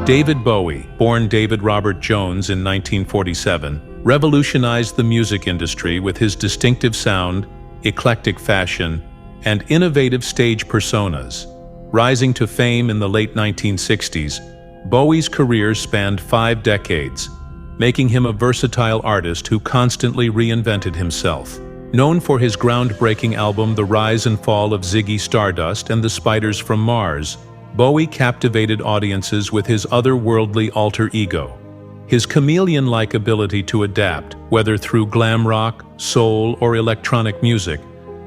David Bowie, born David Robert Jones in 1947, revolutionized the music industry with his distinctive sound, eclectic fashion, and innovative stage personas. Rising to fame in the late 1960s, Bowie's career spanned 5 decades, making him a versatile artist who constantly reinvented himself. Known for his groundbreaking album The Rise and Fall of Ziggy Stardust and the Spiders from Mars, Bowie captivated audiences with his otherworldly alter ego. His chameleon-like ability to adapt, whether through glam rock, soul, or electronic music,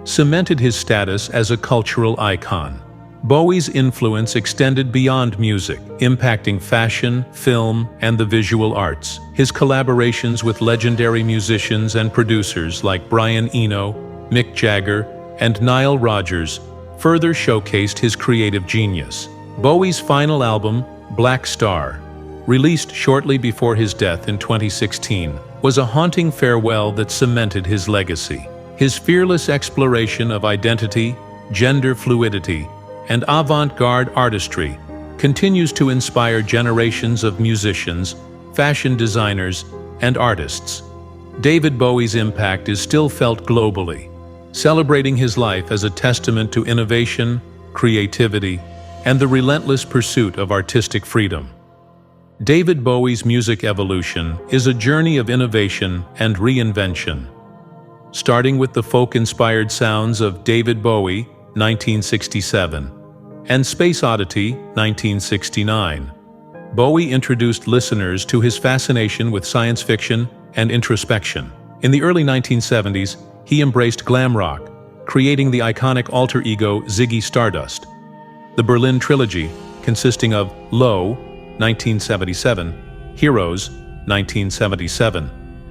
cemented his status as a cultural icon. Bowie's influence extended beyond music, impacting fashion, film, and the visual arts. His collaborations with legendary musicians and producers like Brian Eno, Mick Jagger, and Nile Rodgers further showcased his creative genius. Bowie's final album, Black Star, released shortly before his death in 2016, was a haunting farewell that cemented his legacy. His fearless exploration of identity, gender fluidity, and avant-garde artistry continues to inspire generations of musicians, fashion designers, and artists. David Bowie's impact is still felt globally, celebrating his life as a testament to innovation, creativity, and the relentless pursuit of artistic freedom. David Bowie's music evolution is a journey of innovation and reinvention. Starting with the folk-inspired sounds of David Bowie, 1967, and Space Oddity, 1969, Bowie introduced listeners to his fascination with science fiction and introspection. In the early 1970s, he embraced glam rock, creating the iconic alter ego Ziggy Stardust. The Berlin Trilogy, consisting of Low, 1977, Heroes, 1977,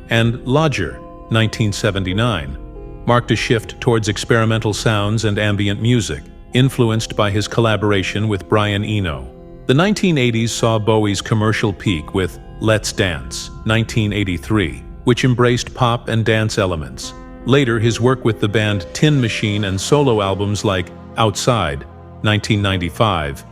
and Lodger, 1979, marked a shift towards experimental sounds and ambient music, influenced by his collaboration with Brian Eno. The 1980s saw Bowie's commercial peak with Let's Dance, 1983, which embraced pop and dance elements. Later, his work with the band Tin Machine and solo albums like Outside, 1995,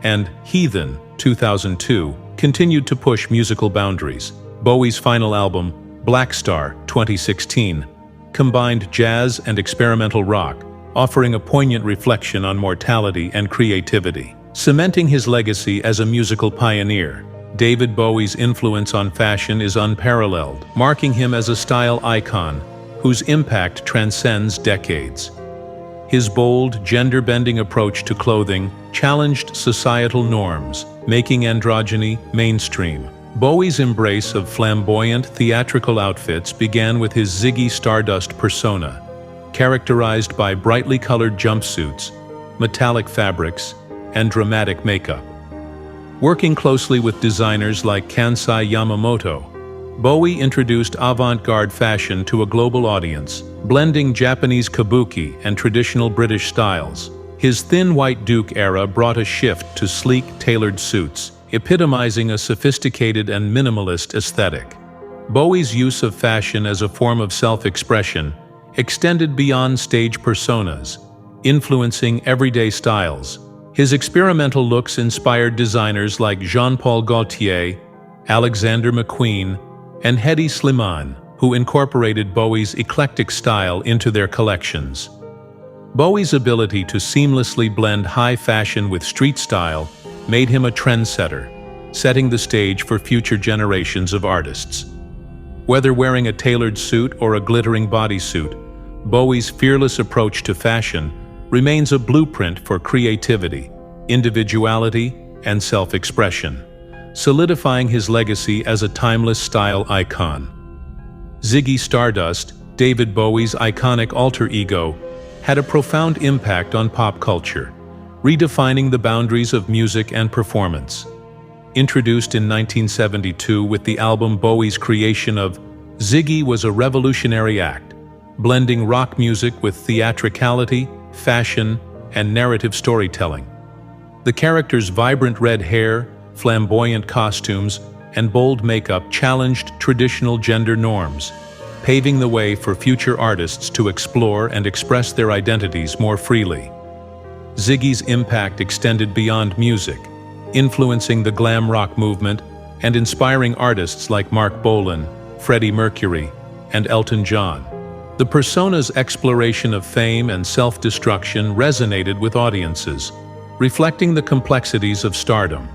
and Heathen, 2002, continued to push musical boundaries. Bowie's final album, Black Star, 2016, combined jazz and experimental rock, offering a poignant reflection on mortality and creativity. Cementing his legacy as a musical pioneer, David Bowie's influence on fashion is unparalleled, marking him as a style icon whose impact transcends decades. His bold, gender-bending approach to clothing challenged societal norms, making androgyny mainstream. Bowie's embrace of flamboyant, theatrical outfits began with his Ziggy Stardust persona, characterized by brightly colored jumpsuits, metallic fabrics, and dramatic makeup. Working closely with designers like Kansai Yamamoto, Bowie introduced avant-garde fashion to a global audience, blending Japanese kabuki and traditional British styles. His thin white duke era brought a shift to sleek, tailored suits, epitomizing a sophisticated and minimalist aesthetic. Bowie's use of fashion as a form of self-expression extended beyond stage personas, influencing everyday styles. His experimental looks inspired designers like Jean-Paul Gaultier, Alexander McQueen, and Hedi Slimane, who incorporated Bowie's eclectic style into their collections. Bowie's ability to seamlessly blend high fashion with street style made him a trendsetter, setting the stage for future generations of artists. Whether wearing a tailored suit or a glittering bodysuit, Bowie's fearless approach to fashion remains a blueprint for creativity, individuality, and self-expression, solidifying his legacy as a timeless style icon. Ziggy Stardust, David Bowie's iconic alter ego, had a profound impact on pop culture, redefining the boundaries of music and performance. Introduced in 1972 with the album Bowie's creation of Ziggy was a revolutionary act, blending rock music with theatricality, fashion, and narrative storytelling. The character's vibrant red hair, flamboyant costumes, and bold makeup challenged traditional gender norms, paving the way for future artists to explore and express their identities more freely. Ziggy's impact extended beyond music, influencing the glam rock movement and inspiring artists like Mark Bolan, Freddie Mercury, and Elton John. The persona's exploration of fame and self-destruction resonated with audiences, reflecting the complexities of stardom.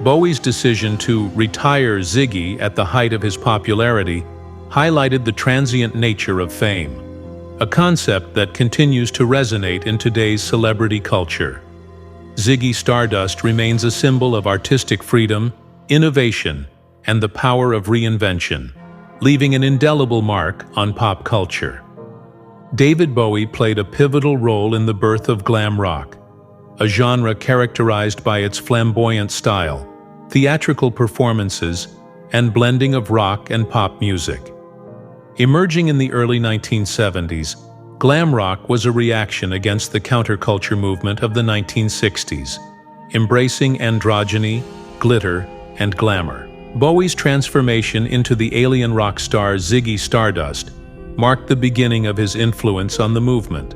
Bowie's decision to retire Ziggy at the height of his popularity highlighted the transient nature of fame, a concept that continues to resonate in today's celebrity culture. Ziggy Stardust remains a symbol of artistic freedom, innovation, and the power of reinvention, leaving an indelible mark on pop culture. David Bowie played a pivotal role in the birth of glam rock, a genre characterized by its flamboyant style, theatrical performances, and blending of rock and pop music. Emerging in the early 1970s, glam rock was a reaction against the counterculture movement of the 1960s, embracing androgyny, glitter, and glamour. Bowie's transformation into the alien rock star Ziggy Stardust marked the beginning of his influence on the movement.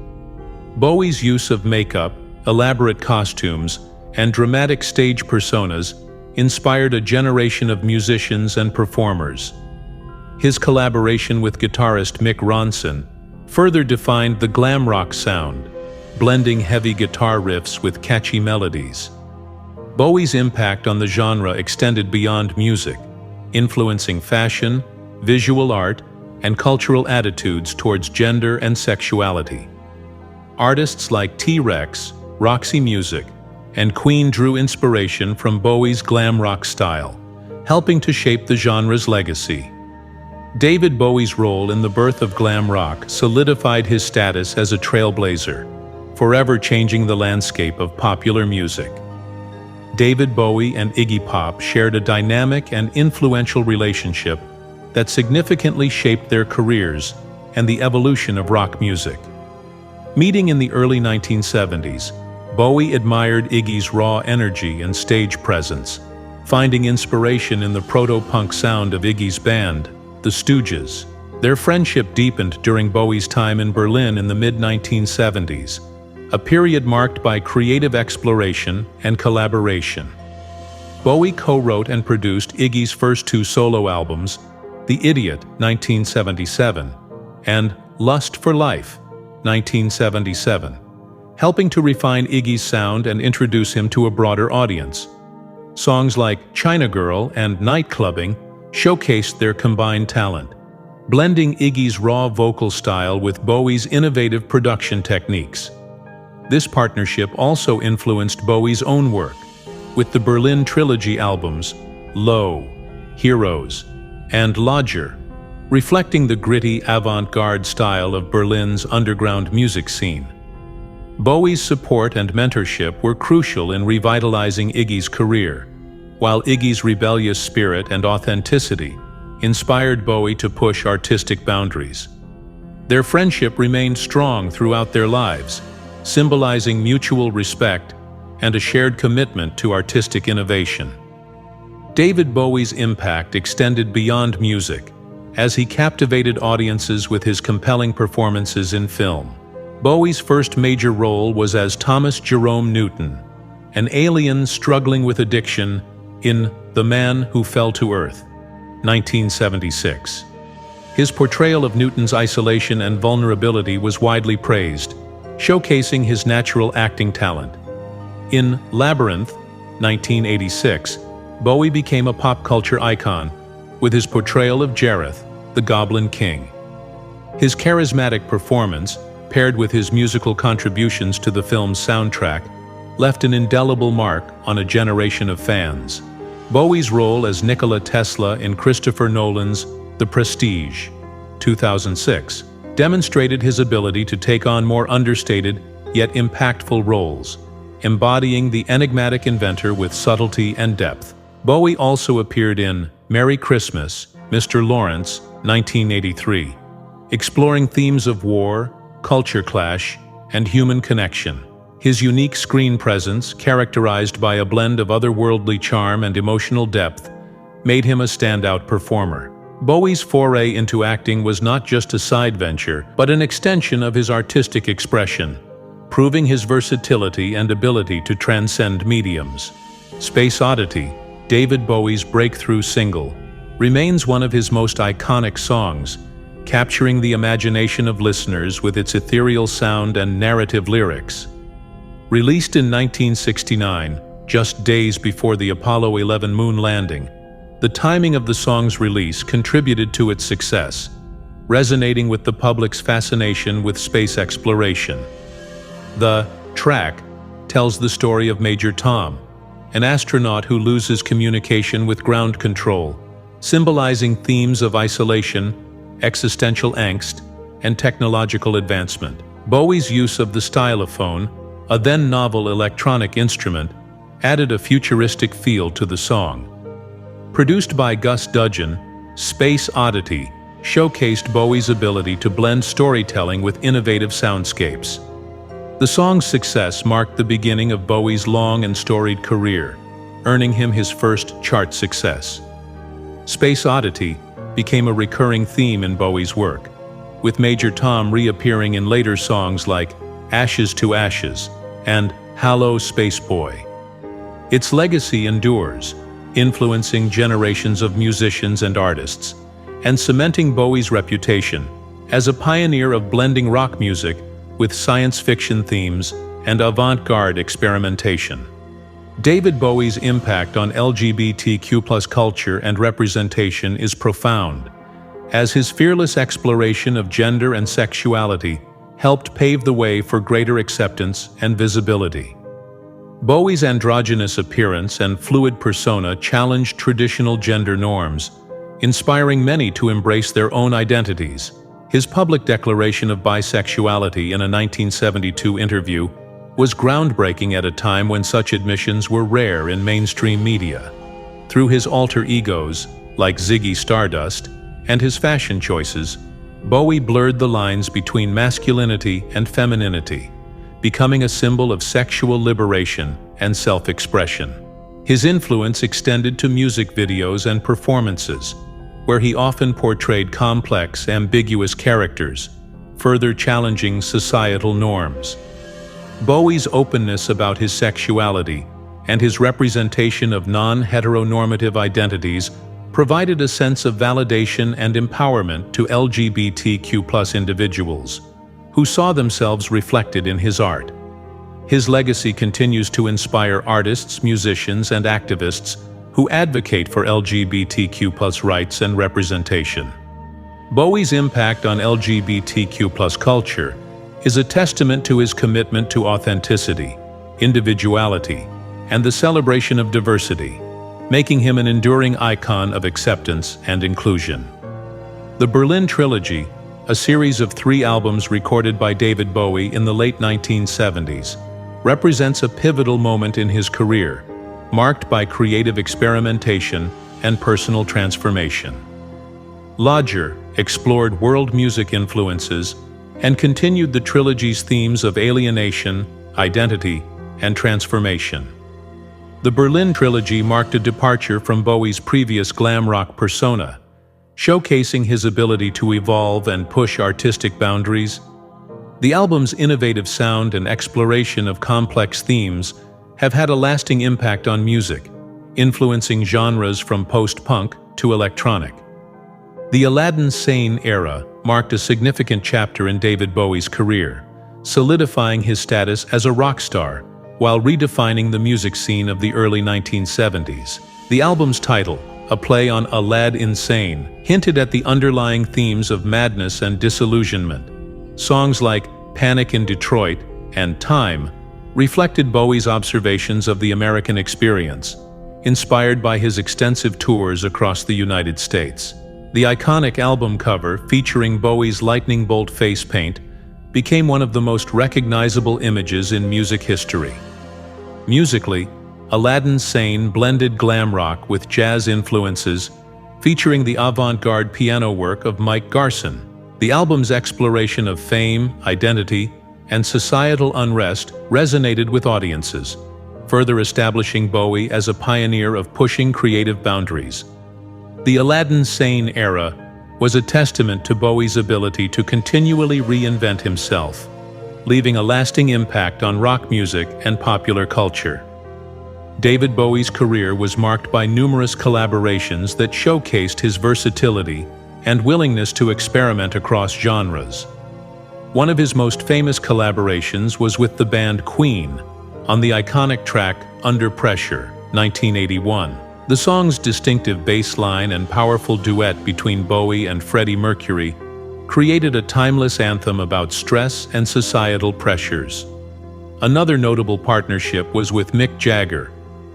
Bowie's use of makeup, elaborate costumes, and dramatic stage personas inspired a generation of musicians and performers. His collaboration with guitarist Mick Ronson further defined the glam rock sound, blending heavy guitar riffs with catchy melodies. Bowie's impact on the genre extended beyond music, influencing fashion, visual art, and cultural attitudes towards gender and sexuality. Artists like T-Rex, Roxy Music, and Queen drew inspiration from Bowie's glam rock style, helping to shape the genre's legacy. David Bowie's role in the birth of glam rock solidified his status as a trailblazer, forever changing the landscape of popular music. David Bowie and Iggy Pop shared a dynamic and influential relationship that significantly shaped their careers and the evolution of rock music. Meeting in the early 1970s, Bowie admired Iggy's raw energy and stage presence, finding inspiration in the proto-punk sound of Iggy's band, the Stooges. Their friendship deepened during Bowie's time in Berlin in the mid-1970s, a period marked by creative exploration and collaboration. Bowie co-wrote and produced Iggy's first two solo albums, The Idiot, 1977, and Lust for Life, 1977, helping to refine Iggy's sound and introduce him to a broader audience. Songs like China Girl and Night Clubbing showcased their combined talent, blending Iggy's raw vocal style with Bowie's innovative production techniques. This partnership also influenced Bowie's own work, with the Berlin Trilogy albums Low, Heroes, and Lodger, reflecting the gritty avant-garde style of Berlin's underground music scene. Bowie's support and mentorship were crucial in revitalizing Iggy's career, while Iggy's rebellious spirit and authenticity inspired Bowie to push artistic boundaries. Their friendship remained strong throughout their lives, symbolizing mutual respect and a shared commitment to artistic innovation. David Bowie's impact extended beyond music, as he captivated audiences with his compelling performances in film. Bowie's first major role was as Thomas Jerome Newton, an alien struggling with addiction in The Man Who Fell to Earth, 1976. His portrayal of Newton's isolation and vulnerability was widely praised, showcasing his natural acting talent. In Labyrinth, 1986, Bowie became a pop culture icon with his portrayal of Jareth, the Goblin King. His charismatic performance, paired with his musical contributions to the film's soundtrack, left an indelible mark on a generation of fans. Bowie's role as Nikola Tesla in Christopher Nolan's The Prestige, 2006, demonstrated his ability to take on more understated yet impactful roles, embodying the enigmatic inventor with subtlety and depth. Bowie also appeared in Merry Christmas, Mr. Lawrence, 1983, exploring themes of war, culture clash, and human connection. His unique screen presence, characterized by a blend of otherworldly charm and emotional depth, made him a standout performer. Bowie's foray into acting was not just a side venture, but an extension of his artistic expression, proving his versatility and ability to transcend mediums. Space Oddity, David Bowie's breakthrough single, remains one of his most iconic songs, capturing the imagination of listeners with its ethereal sound and narrative lyrics. Released in 1969, just days before the Apollo 11 moon landing, the timing of the song's release contributed to its success, resonating with the public's fascination with space exploration. The track tells the story of Major Tom, an astronaut who loses communication with ground control, symbolizing themes of isolation, existential angst, and technological advancement. Bowie's use of the stylophone, a then novel electronic instrument, added a futuristic feel to the song. Produced by Gus Dudgeon, Space Oddity showcased Bowie's ability to blend storytelling with innovative soundscapes. The song's success marked the beginning of Bowie's long and storied career, earning him his first chart success. Space Oddity became a recurring theme in Bowie's work, with Major Tom reappearing in later songs like Ashes to Ashes and Hallo Space Boy. Its legacy endures, influencing generations of musicians and artists, and cementing Bowie's reputation as a pioneer of blending rock music with science fiction themes and avant-garde experimentation. David Bowie's impact on LGBTQ+ culture and representation is profound, as his fearless exploration of gender and sexuality helped pave the way for greater acceptance and visibility. Bowie's androgynous appearance and fluid persona challenged traditional gender norms, inspiring many to embrace their own identities. His public declaration of bisexuality in a 1972 interview was groundbreaking at a time when such admissions were rare in mainstream media. Through his alter egos, like Ziggy Stardust, and his fashion choices, Bowie blurred the lines between masculinity and femininity, becoming a symbol of sexual liberation and self-expression. His influence extended to music videos and performances, where he often portrayed complex, ambiguous characters, further challenging societal norms. Bowie's openness about his sexuality and his representation of non-heteronormative identities provided a sense of validation and empowerment to LGBTQ+ individuals, who saw themselves reflected in his art. His legacy continues to inspire artists, musicians, and activists who advocate for LGBTQ+ rights and representation. Bowie's impact on LGBTQ+ culture is a testament to his commitment to authenticity, individuality, and the celebration of diversity, making him an enduring icon of acceptance and inclusion. The Berlin Trilogy, a series of 3 albums recorded by David Bowie in the late 1970s, represents a pivotal moment in his career, marked by creative experimentation and personal transformation. Lodger explored world music influences and continued the trilogy's themes of alienation, identity, and transformation. The Berlin Trilogy marked a departure from Bowie's previous glam rock persona, showcasing his ability to evolve and push artistic boundaries. The album's innovative sound and exploration of complex themes have had a lasting impact on music, influencing genres from post-punk to electronic. The Aladdin Sane era marked a significant chapter in David Bowie's career, solidifying his status as a rock star while redefining the music scene of the early 1970s. The album's title, a play on Aladdin Sane, hinted at the underlying themes of madness and disillusionment. Songs like Panic in Detroit and Time reflected Bowie's observations of the American experience, inspired by his extensive tours across the United States. The iconic album cover, featuring Bowie's lightning bolt face paint, became one of the most recognizable images in music history. Musically, Aladdin Sane blended glam rock with jazz influences, featuring the avant-garde piano work of Mike Garson. The album's exploration of fame, identity, and societal unrest resonated with audiences, further establishing Bowie as a pioneer of pushing creative boundaries. The Aladdin Sane era was a testament to Bowie's ability to continually reinvent himself, leaving a lasting impact on rock music and popular culture. David Bowie's career was marked by numerous collaborations that showcased his versatility and willingness to experiment across genres. One of his most famous collaborations was with the band Queen on the iconic track Under Pressure, 1981. The song's distinctive bass line and powerful duet between Bowie and Freddie Mercury created a timeless anthem about stress and societal pressures. Another notable partnership was with Mick Jagger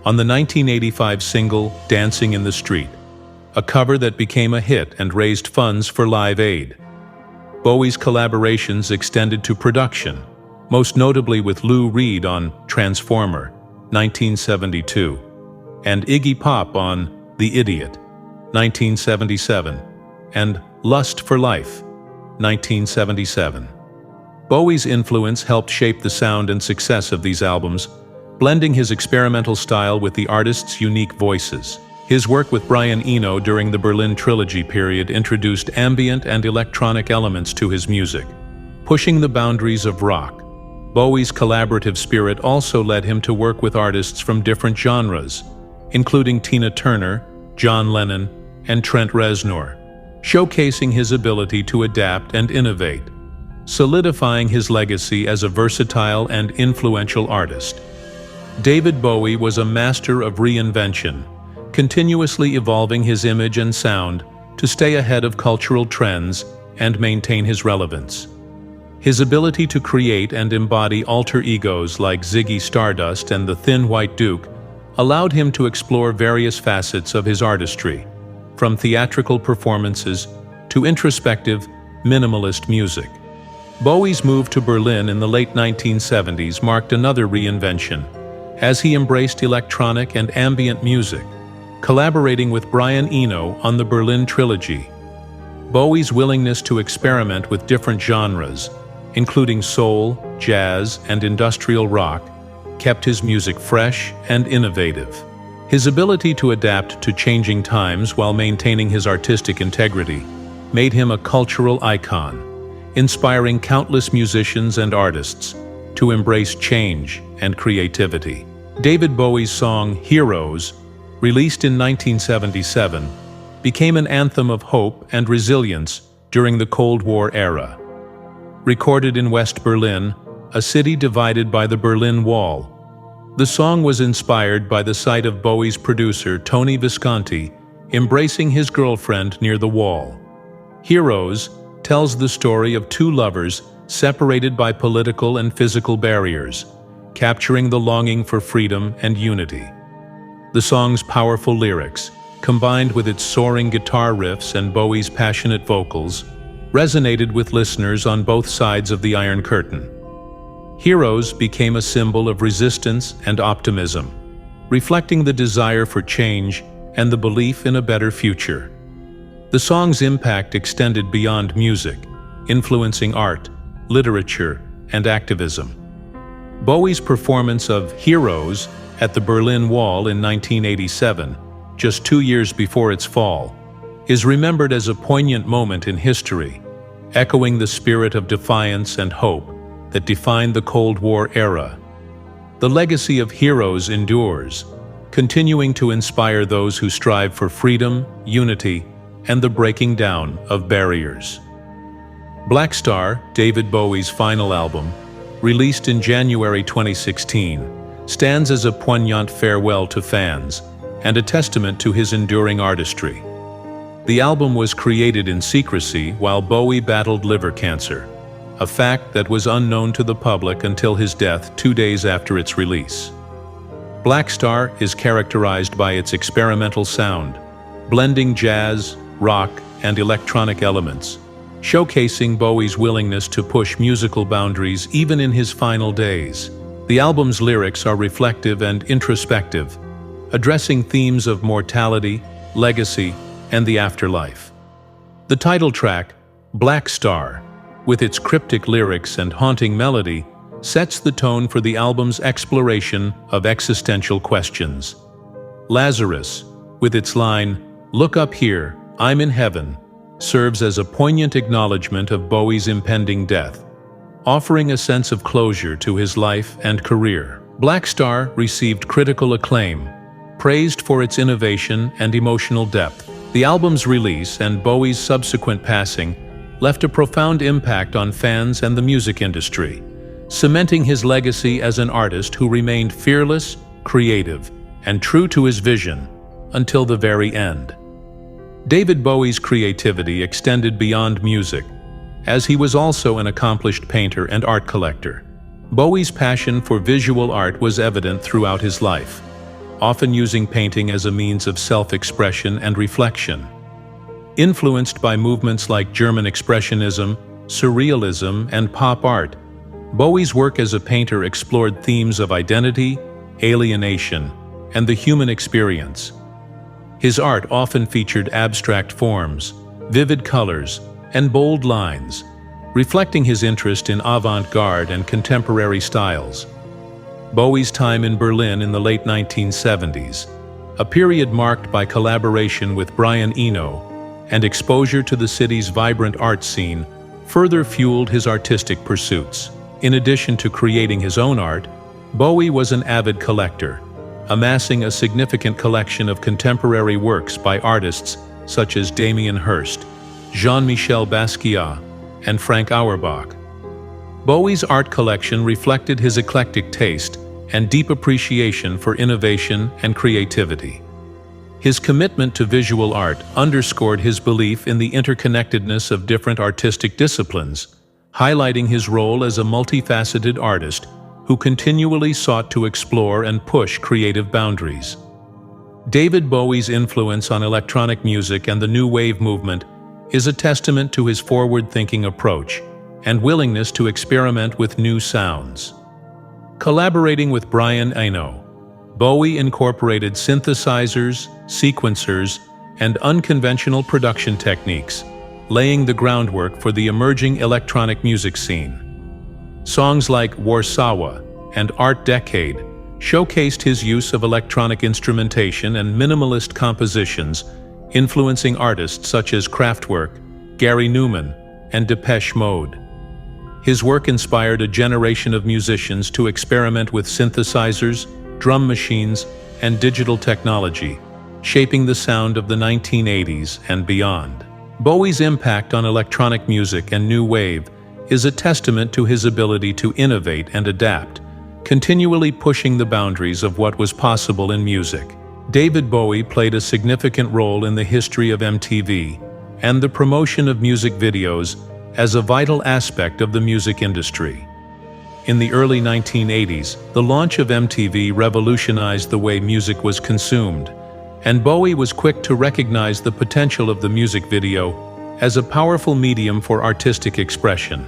on the 1985 single Dancing in the Street, a cover that became a hit and raised funds for Live Aid. Bowie's collaborations extended to production, most notably with Lou Reed on Transformer, 1972, and Iggy Pop on The Idiot, 1977, and Lust for Life, 1977. Bowie's influence helped shape the sound and success of these albums, blending his experimental style with the artist's unique voices. His work with Brian Eno during the Berlin Trilogy period introduced ambient and electronic elements to his music, pushing the boundaries of rock. Bowie's collaborative spirit also led him to work with artists from different genres, including Tina Turner, John Lennon, and Trent Reznor, showcasing his ability to adapt and innovate, solidifying his legacy as a versatile and influential artist. David Bowie was a master of reinvention, continuously evolving his image and sound to stay ahead of cultural trends and maintain his relevance. His ability to create and embody alter egos like Ziggy Stardust and the Thin White Duke allowed him to explore various facets of his artistry, from theatrical performances to introspective, minimalist music. Bowie's move to Berlin in the late 1970s marked another reinvention, as he embraced electronic and ambient music, collaborating with Brian Eno on the Berlin Trilogy. Bowie's willingness to experiment with different genres, including soul, jazz, and industrial rock, kept his music fresh and innovative. His ability to adapt to changing times while maintaining his artistic integrity made him a cultural icon, inspiring countless musicians and artists to embrace change and creativity. David Bowie's song Heroes, released in 1977, became an anthem of hope and resilience during the Cold War era. Recorded in West Berlin, a city divided by the Berlin Wall, the song was inspired by the sight of Bowie's producer Tony Visconti embracing his girlfriend near the wall. Heroes tells the story of two lovers separated by political and physical barriers, capturing the longing for freedom and unity. The song's powerful lyrics, combined with its soaring guitar riffs and Bowie's passionate vocals, resonated with listeners on both sides of the Iron Curtain. Heroes became a symbol of resistance and optimism, reflecting the desire for change and the belief in a better future. The song's impact extended beyond music, influencing art, literature, and activism. Bowie's performance of Heroes at the Berlin Wall in 1987, just 2 years before its fall, is remembered as a poignant moment in history, echoing the spirit of defiance and hope that defined the Cold War era. The legacy of Heroes endures, continuing to inspire those who strive for freedom, unity, and the breaking down of barriers. Black Star, David Bowie's final album, released in January 2016, stands as a poignant farewell to fans and a testament to his enduring artistry. The album was created in secrecy while Bowie battled liver cancer, a fact that was unknown to the public until his death 2 days after its release. Black Star is characterized by its experimental sound, blending jazz, rock, and electronic elements, showcasing Bowie's willingness to push musical boundaries even in his final days. The album's lyrics are reflective and introspective, addressing themes of mortality, legacy, and the afterlife. The title track, Black Star, with its cryptic lyrics and haunting melody, sets the tone for the album's exploration of existential questions. Lazarus, with its line, "Look up here, I'm in heaven," serves as a poignant acknowledgement of Bowie's impending death, offering a sense of closure to his life and career. Black Star received critical acclaim, praised for its innovation and emotional depth. The album's release and Bowie's subsequent passing left a profound impact on fans and the music industry, cementing his legacy as an artist who remained fearless, creative, and true to his vision until the very end. David Bowie's creativity extended beyond music, as he was also an accomplished painter and art collector. Bowie's passion for visual art was evident throughout his life, often using painting as a means of self-expression and reflection. Influenced by movements like German Expressionism, Surrealism, and pop art, Bowie's work as a painter explored themes of identity, alienation, and the human experience. His art often featured abstract forms, vivid colors, and bold lines, reflecting his interest in avant-garde and contemporary styles. Bowie's time in Berlin in the late 1970s, a period marked by collaboration with Brian Eno and exposure to the city's vibrant art scene, further fueled his artistic pursuits. In addition to creating his own art, Bowie was an avid collector, amassing a significant collection of contemporary works by artists such as Damien Hirst, Jean-Michel Basquiat, and Frank Auerbach. Bowie's art collection reflected his eclectic taste and deep appreciation for innovation and creativity. His commitment to visual art underscored his belief in the interconnectedness of different artistic disciplines, highlighting his role as a multifaceted artist who continually sought to explore and push creative boundaries. David Bowie's influence on electronic music and the new wave movement is a testament to his forward-thinking approach and willingness to experiment with new sounds. Collaborating with Brian Eno, Bowie incorporated synthesizers, sequencers, and unconventional production techniques, laying the groundwork for the emerging electronic music scene. Songs like Warsaw and Art Decade showcased his use of electronic instrumentation and minimalist compositions, influencing artists such as Kraftwerk, Gary Newman, and Depeche Mode. His work inspired a generation of musicians to experiment with synthesizers, drum machines, and digital technology, shaping the sound of the 1980s and beyond. Bowie's impact on electronic music and new wave is a testament to his ability to innovate and adapt, continually pushing the boundaries of what was possible in music. David Bowie played a significant role in the history of MTV and the promotion of music videos as a vital aspect of the music industry. In the early 1980s, the launch of MTV revolutionized the way music was consumed, and Bowie was quick to recognize the potential of the music video as a powerful medium for artistic expression.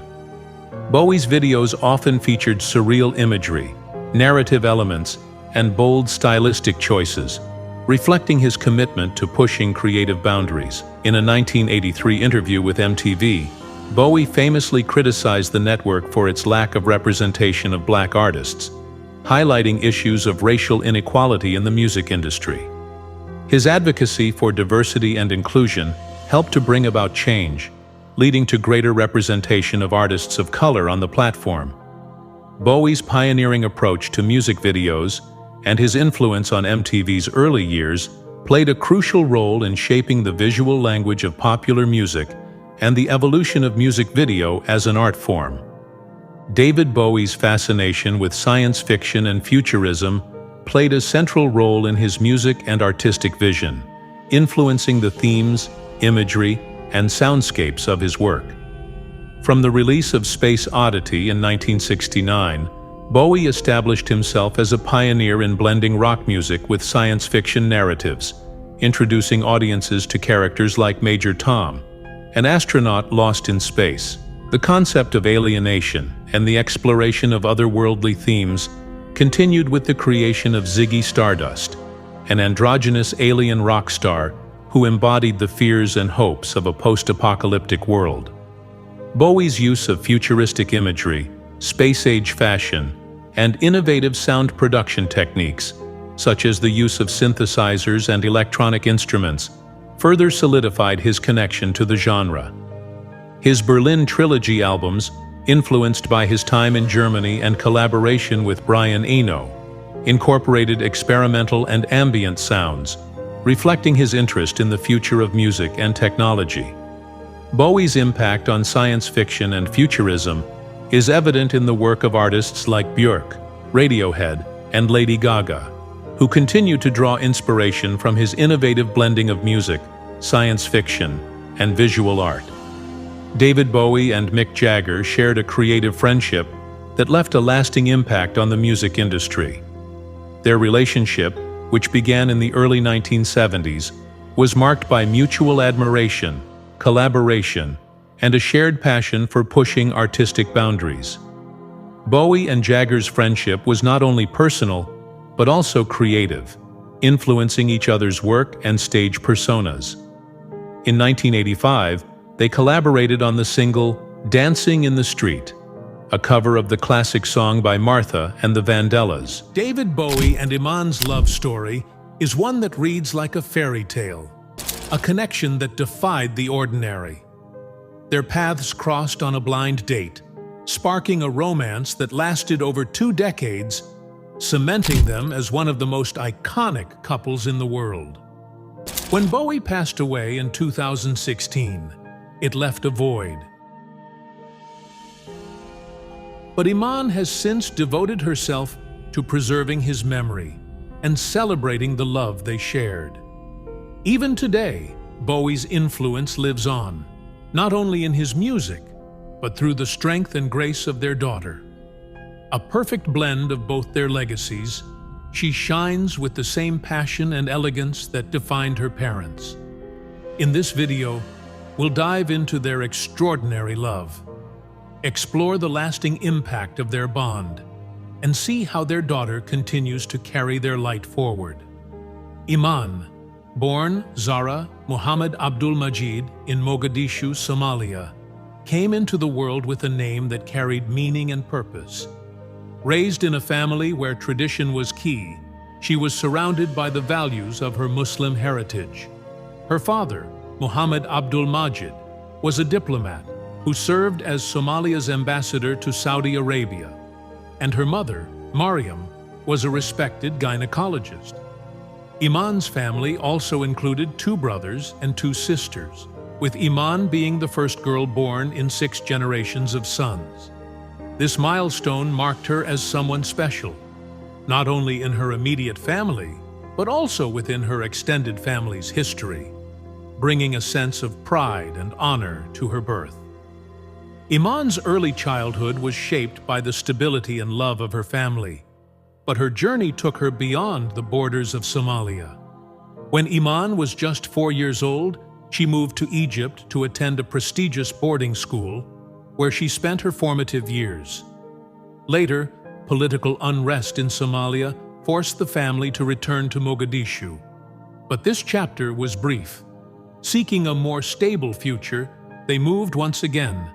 Bowie's videos often featured surreal imagery, narrative elements, and bold stylistic choices, reflecting his commitment to pushing creative boundaries. In a 1983 interview with MTV, Bowie famously criticized the network for its lack of representation of black artists, highlighting issues of racial inequality in the music industry. His advocacy for diversity and inclusion helped to bring about change, leading to greater representation of artists of color on the platform. Bowie's pioneering approach to music videos and his influence on MTV's early years played a crucial role in shaping the visual language of popular music and the evolution of music video as an art form. David Bowie's fascination with science fiction and futurism played a central role in his music and artistic vision, influencing the themes, imagery, and soundscapes of his work. From the release of Space Oddity in 1969, Bowie established himself as a pioneer in blending rock music with science fiction narratives, introducing audiences to characters like Major Tom, an astronaut lost in space. The concept of alienation and the exploration of otherworldly themes continued with the creation of Ziggy Stardust, an androgynous alien rock star who embodied the fears and hopes of a post-apocalyptic world. Bowie's use of futuristic imagery, space-age fashion, and innovative sound production techniques, such as the use of synthesizers and electronic instruments, further solidified his connection to the genre. His Berlin Trilogy albums, influenced by his time in Germany and collaboration with Brian Eno, incorporated experimental and ambient sounds, reflecting his interest in the future of music and technology. Bowie's impact on science fiction and futurism is evident in the work of artists like Björk, Radiohead, and Lady Gaga, who continue to draw inspiration from his innovative blending of music, science fiction, and visual art. David Bowie and Mick Jagger shared a creative friendship that left a lasting impact on the music industry. Their relationship, which began in the early 1970s, was marked by mutual admiration, collaboration, and a shared passion for pushing artistic boundaries. Bowie and Jagger's friendship was not only personal, but also creative, influencing each other's work and stage personas. In 1985, they collaborated on the single "Dancing in the Street," a cover of the classic song by Martha and the Vandellas. David Bowie and Iman's love story is one that reads like a fairy tale, a connection that defied the ordinary. Their paths crossed on a blind date, sparking a romance that lasted over 2 decades, cementing them as one of the most iconic couples in the world. When Bowie passed away in 2016, it left a void. But Iman has since devoted herself to preserving his memory and celebrating the love they shared. Even today, Bowie's influence lives on, not only in his music, but through the strength and grace of their daughter. A perfect blend of both their legacies, she shines with the same passion and elegance that defined her parents. In this video, we'll dive into their extraordinary love, explore the lasting impact of their bond, and see how their daughter continues to carry their light forward. Iman, born Zahra Muhammad Abdul Majid in Mogadishu, Somalia, came into the world with a name that carried meaning and purpose. Raised in a family where tradition was key, she was surrounded by the values of her Muslim heritage. Her father, Muhammad Abdul Majid, was a diplomat who served as Somalia's ambassador to Saudi Arabia, and her mother, Mariam, was a respected gynecologist. Iman's family also included 2 brothers and 2 sisters, with Iman being the first girl born in 6 generations of sons. This milestone marked her as someone special, not only in her immediate family, but also within her extended family's history, bringing a sense of pride and honor to her birth. Iman's early childhood was shaped by the stability and love of her family, but her journey took her beyond the borders of Somalia. When Iman was just 4 years old, she moved to Egypt to attend a prestigious boarding school, where she spent her formative years. Later, political unrest in Somalia forced the family to return to Mogadishu. But this chapter was brief. Seeking a more stable future, they moved once again,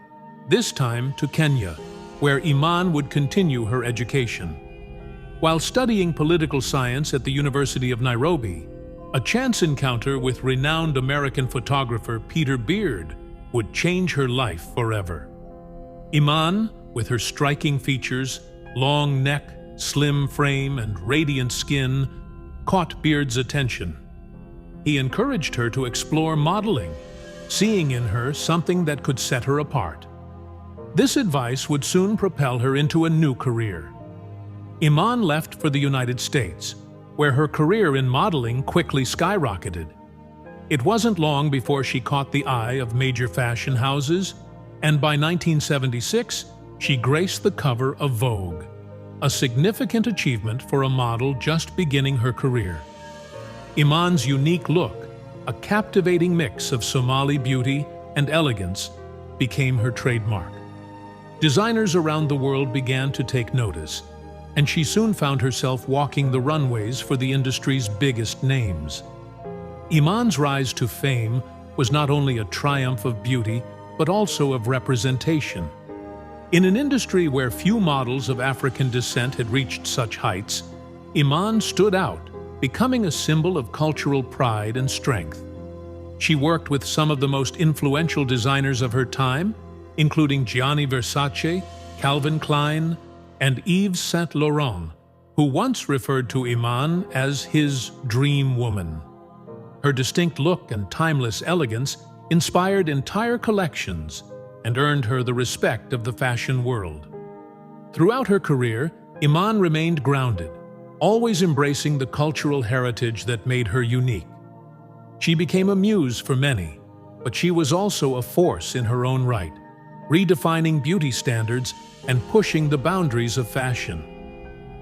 this time to Kenya, where Iman would continue her education. While studying political science at the University of Nairobi, a chance encounter with renowned American photographer Peter Beard would change her life forever. Iman, with her striking features, long neck, slim frame, and radiant skin, caught Beard's attention. He encouraged her to explore modeling, seeing in her something that could set her apart. This advice would soon propel her into a new career. Iman left for the United States, where her career in modeling quickly skyrocketed. It wasn't long before she caught the eye of major fashion houses, and by 1976, she graced the cover of Vogue, a significant achievement for a model just beginning her career. Iman's unique look, a captivating mix of Somali beauty and elegance, became her trademark. Designers around the world began to take notice, and she soon found herself walking the runways for the industry's biggest names. Iman's rise to fame was not only a triumph of beauty, but also of representation. In an industry where few models of African descent had reached such heights, Iman stood out, becoming a symbol of cultural pride and strength. She worked with some of the most influential designers of her time, including Gianni Versace, Calvin Klein, and Yves Saint Laurent, who once referred to Iman as his dream woman. Her distinct look and timeless elegance inspired entire collections and earned her the respect of the fashion world. Throughout her career, Iman remained grounded, always embracing the cultural heritage that made her unique. She became a muse for many, but she was also a force in her own right, redefining beauty standards and pushing the boundaries of fashion.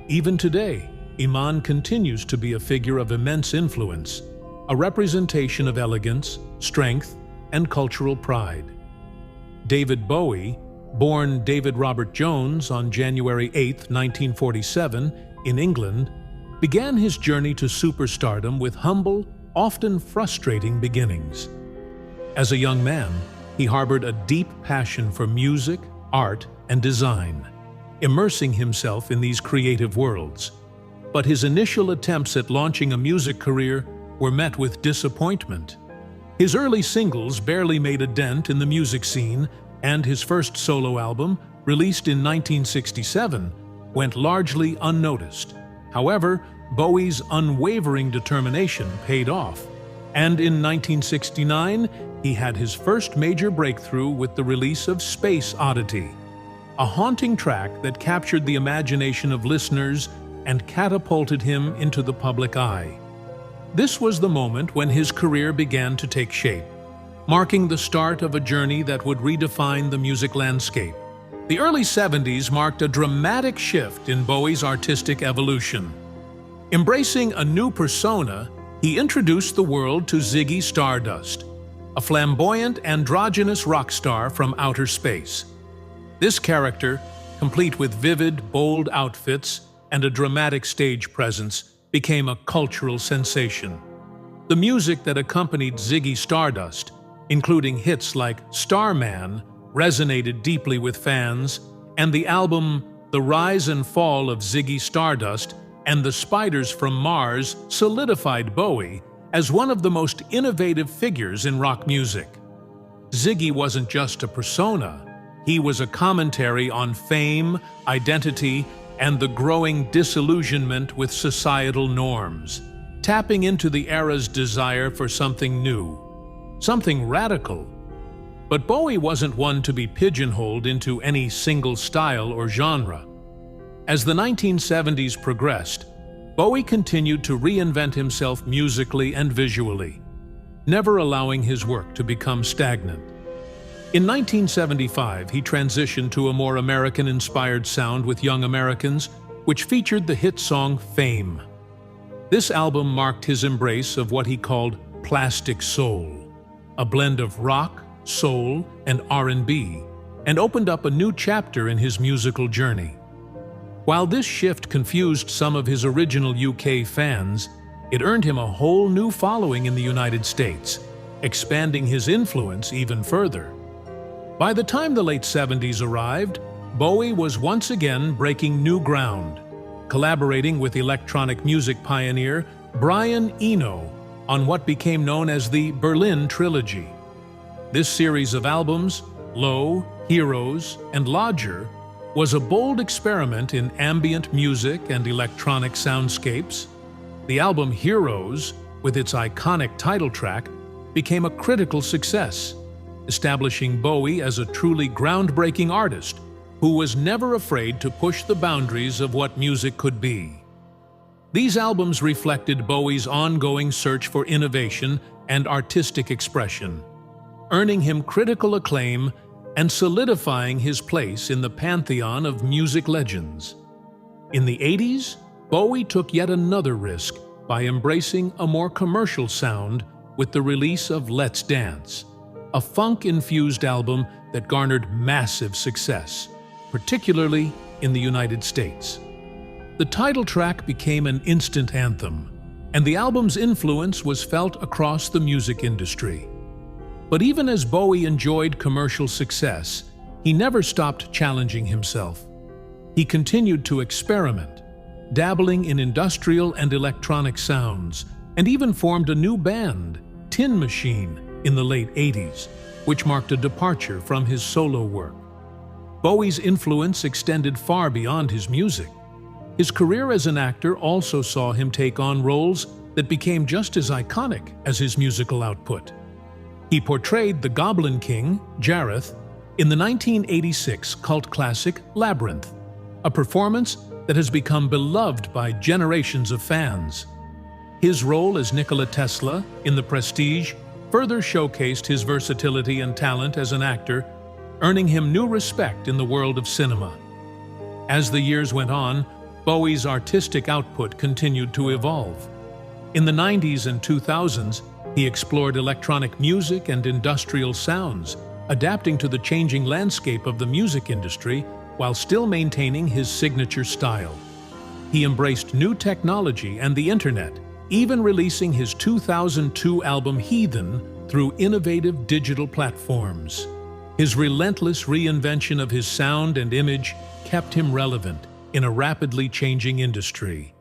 Even today, Iman continues to be a figure of immense influence, a representation of elegance, strength, and cultural pride. David Bowie, born David Robert Jones on January 8, 1947, in England, began his journey to superstardom with humble, often frustrating beginnings. As a young man, he harbored a deep passion for music, art, and design, immersing himself in these creative worlds. But his initial attempts at launching a music career were met with disappointment. His early singles barely made a dent in the music scene, and his first solo album, released in 1967, went largely unnoticed. However, Bowie's unwavering determination paid off, and in 1969, he had his first major breakthrough with the release of Space Oddity, a haunting track that captured the imagination of listeners and catapulted him into the public eye. This was the moment when his career began to take shape, marking the start of a journey that would redefine the music landscape. The early 70s marked a dramatic shift in Bowie's artistic evolution. Embracing a new persona, he introduced the world to Ziggy Stardust, a flamboyant, androgynous rock star from outer space. This character, complete with vivid, bold outfits and a dramatic stage presence, became a cultural sensation. The music that accompanied Ziggy Stardust, including hits like Starman, resonated deeply with fans, and the album The Rise and Fall of Ziggy Stardust and the Spiders from Mars solidified Bowie as one of the most innovative figures in rock music. Ziggy wasn't just a persona, he was a commentary on fame, identity, and the growing disillusionment with societal norms, tapping into the era's desire for something new, something radical. But Bowie wasn't one to be pigeonholed into any single style or genre. As the 1970s progressed, Bowie continued to reinvent himself musically and visually, never allowing his work to become stagnant. In 1975, he transitioned to a more American-inspired sound with Young Americans, which featured the hit song Fame. This album marked his embrace of what he called plastic soul, a blend of rock, soul, and R&B, and opened up a new chapter in his musical journey. While this shift confused some of his original UK fans, it earned him a whole new following in the United States, expanding his influence even further. By the time the late 70s arrived, Bowie was once again breaking new ground, collaborating with electronic music pioneer Brian Eno on what became known as the Berlin Trilogy. This series of albums, Low, Heroes, and Lodger, was a bold experiment in ambient music and electronic soundscapes. The album Heroes, with its iconic title track, became a critical success, establishing Bowie as a truly groundbreaking artist who was never afraid to push the boundaries of what music could be. These albums reflected Bowie's ongoing search for innovation and artistic expression, earning him critical acclaim and solidifying his place in the pantheon of music legends. In the 80s, Bowie took yet another risk by embracing a more commercial sound with the release of Let's Dance, a funk-infused album that garnered massive success, particularly in the United States. The title track became an instant anthem, and the album's influence was felt across the music industry. But even as Bowie enjoyed commercial success, he never stopped challenging himself. He continued to experiment, dabbling in industrial and electronic sounds, and even formed a new band, Tin Machine, in the late 80s, which marked a departure from his solo work. Bowie's influence extended far beyond his music. His career as an actor also saw him take on roles that became just as iconic as his musical output. He portrayed the Goblin King, Jareth, in the 1986 cult classic Labyrinth, a performance that has become beloved by generations of fans. His role as Nikola Tesla in The Prestige further showcased his versatility and talent as an actor, earning him new respect in the world of cinema. As the years went on, Bowie's artistic output continued to evolve. In the 90s and 2000s, he explored electronic music and industrial sounds, adapting to the changing landscape of the music industry while still maintaining his signature style. He embraced new technology and the internet, even releasing his 2002 album Heathen through innovative digital platforms. His relentless reinvention of his sound and image kept him relevant in a rapidly changing industry,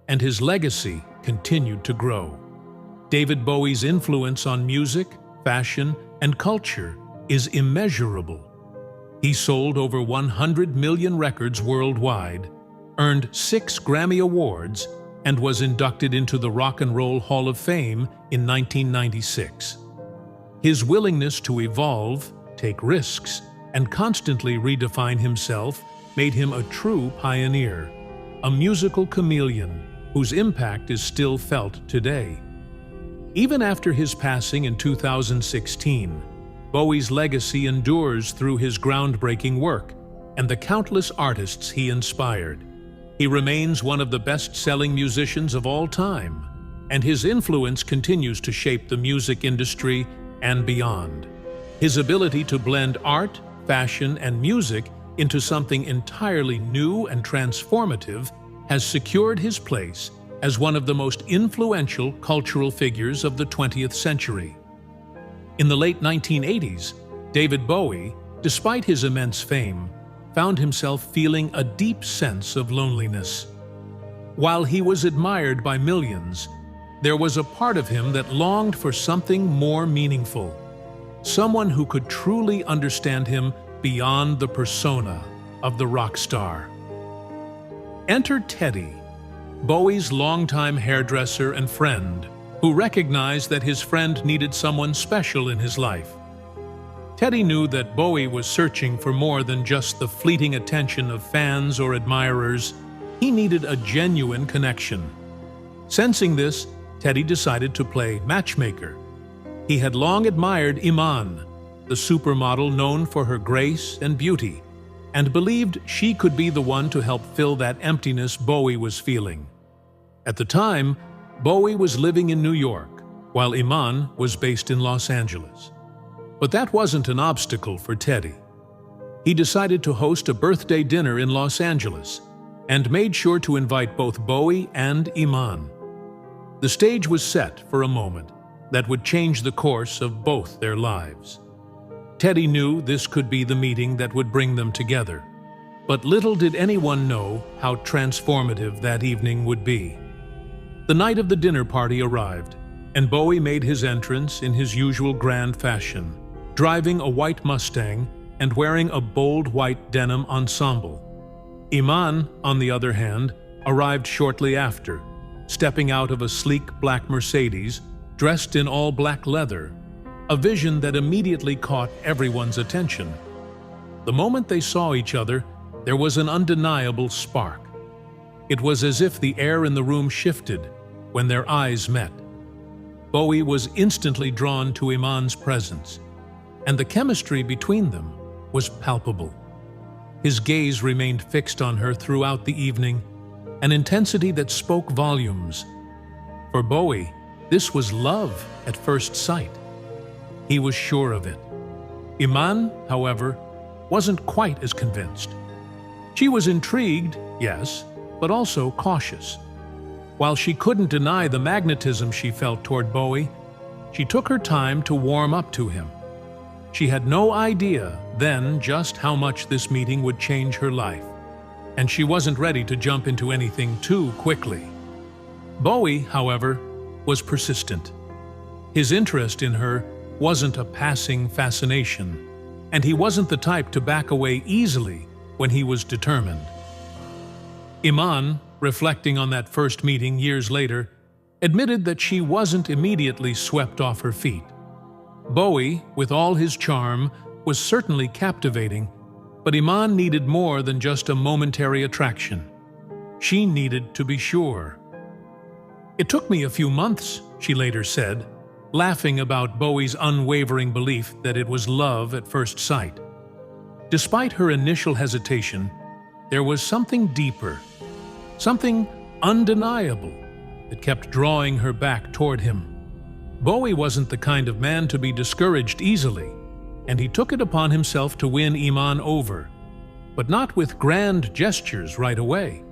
and his legacy continued to grow. David Bowie's influence on music, fashion, and culture is immeasurable. He sold over 100 million records worldwide, earned 6 Grammy Awards, and was inducted into the Rock and Roll Hall of Fame in 1996. His willingness to evolve, take risks, and constantly redefine himself made him a true pioneer, a musical chameleon whose impact is still felt today. Even after his passing in 2016, Bowie's legacy endures through his groundbreaking work and the countless artists he inspired. He remains one of the best-selling musicians of all time, and his influence continues to shape the music industry and beyond. His ability to blend art, fashion, and music into something entirely new and transformative has secured his place as one of the most influential cultural figures of the 20th century. In the late 1980s, David Bowie, despite his immense fame, found himself feeling a deep sense of loneliness. While he was admired by millions, there was a part of him that longed for something more meaningful, someone who could truly understand him beyond the persona of the rock star. Enter Teddy, Bowie's longtime hairdresser and friend, who recognized that his friend needed someone special in his life. Teddy knew that Bowie was searching for more than just the fleeting attention of fans or admirers. He needed a genuine connection. Sensing this, Teddy decided to play matchmaker. He had long admired Iman, the supermodel known for her grace and beauty, and believed she could be the one to help fill that emptiness Bowie was feeling. At the time, Bowie was living in New York, while Iman was based in Los Angeles. But that wasn't an obstacle for Teddy. He decided to host a birthday dinner in Los Angeles and made sure to invite both Bowie and Iman. The stage was set for a moment that would change the course of both their lives. Teddy knew this could be the meeting that would bring them together, but little did anyone know how transformative that evening would be. The night of the dinner party arrived, and Bowie made his entrance in his usual grand fashion, driving a white Mustang and wearing a bold white denim ensemble. Iman, on the other hand, arrived shortly after, stepping out of a sleek black Mercedes, dressed in all black leather, a vision that immediately caught everyone's attention. The moment they saw each other, there was an undeniable spark. It was as if the air in the room shifted when their eyes met. Bowie was instantly drawn to Iman's presence, and the chemistry between them was palpable. His gaze remained fixed on her throughout the evening, an intensity that spoke volumes. For Bowie, this was love at first sight. He was sure of it. Iman, however, wasn't quite as convinced. She was intrigued, yes, but also cautious. While she couldn't deny the magnetism she felt toward Bowie, she took her time to warm up to him. She had no idea then just how much this meeting would change her life, and she wasn't ready to jump into anything too quickly. Bowie, however, was persistent. His interest in her wasn't a passing fascination, and he wasn't the type to back away easily when he was determined. Iman reflecting on that first meeting years later, admitted that she wasn't immediately swept off her feet. Bowie, with all his charm, was certainly captivating, but Iman needed more than just a momentary attraction. She needed to be sure. "It took me a few months," she later said, laughing about Bowie's unwavering belief that it was love at first sight. Despite her initial hesitation, there was something deeper, something undeniable that kept drawing her back toward him. Bowie wasn't the kind of man to be discouraged easily, and he took it upon himself to win Iman over, but not with grand gestures right away.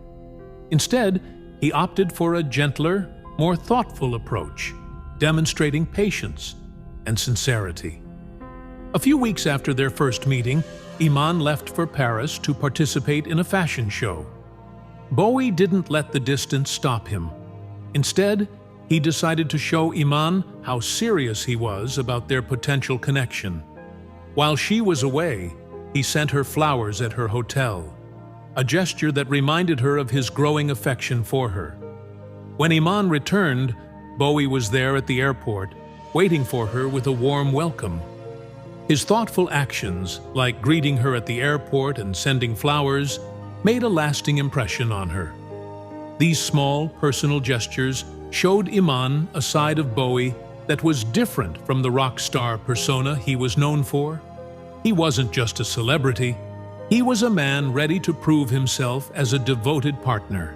Instead, he opted for a gentler, more thoughtful approach, demonstrating patience and sincerity. A few weeks after their first meeting, Iman left for Paris to participate in a fashion show. Bowie didn't let the distance stop him. Instead, he decided to show Iman how serious he was about their potential connection. While she was away, he sent her flowers at her hotel, a gesture that reminded her of his growing affection for her. When Iman returned, Bowie was there at the airport, waiting for her with a warm welcome. His thoughtful actions, like greeting her at the airport and sending flowers, made a lasting impression on her. These small, personal gestures showed Iman a side of Bowie that was different from the rock star persona he was known for. He wasn't just a celebrity. He was a man ready to prove himself as a devoted partner.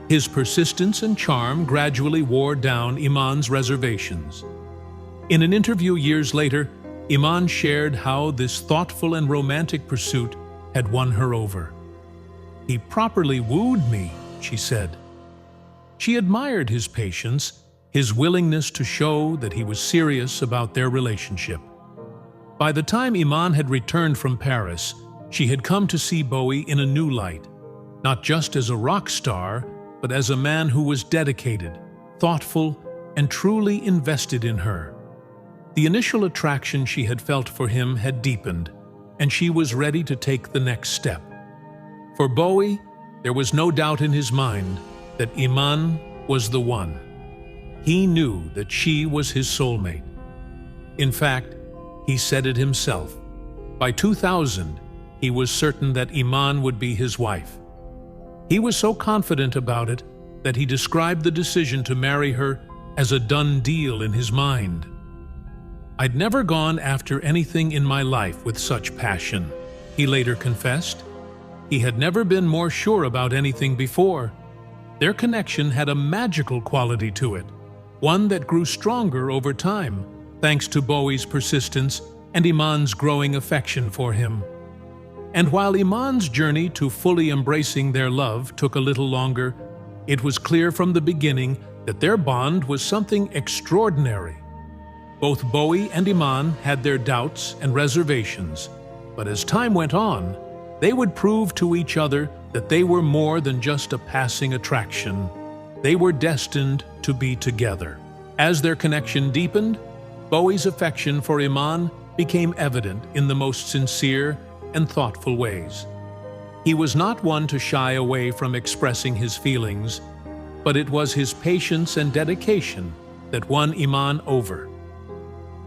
His persistence and charm gradually wore down Iman's reservations. In an interview years later, Iman shared how this thoughtful and romantic pursuit had won her over. "He properly wooed me," she said. She admired his patience, his willingness to show that he was serious about their relationship. By the time Iman had returned from Paris, she had come to see Bowie in a new light, not just as a rock star, but as a man who was dedicated, thoughtful, and truly invested in her. The initial attraction she had felt for him had deepened, and she was ready to take the next step. For Bowie, there was no doubt in his mind that Iman was the one. He knew that she was his soulmate. In fact, he said it himself. By 2000, he was certain that Iman would be his wife. He was so confident about it that he described the decision to marry her as a done deal in his mind. "I'd never gone after anything in my life with such passion," he later confessed. He had never been more sure about anything before. Their connection had a magical quality to it, one that grew stronger over time, thanks to Bowie's persistence and Iman's growing affection for him. And while Iman's journey to fully embracing their love took a little longer, it was clear from the beginning that their bond was something extraordinary. Both Bowie and Iman had their doubts and reservations, but as time went on, they would prove to each other that they were more than just a passing attraction. They were destined to be together. As their connection deepened, Bowie's affection for Iman became evident in the most sincere and thoughtful ways. He was not one to shy away from expressing his feelings, but it was his patience and dedication that won Iman over.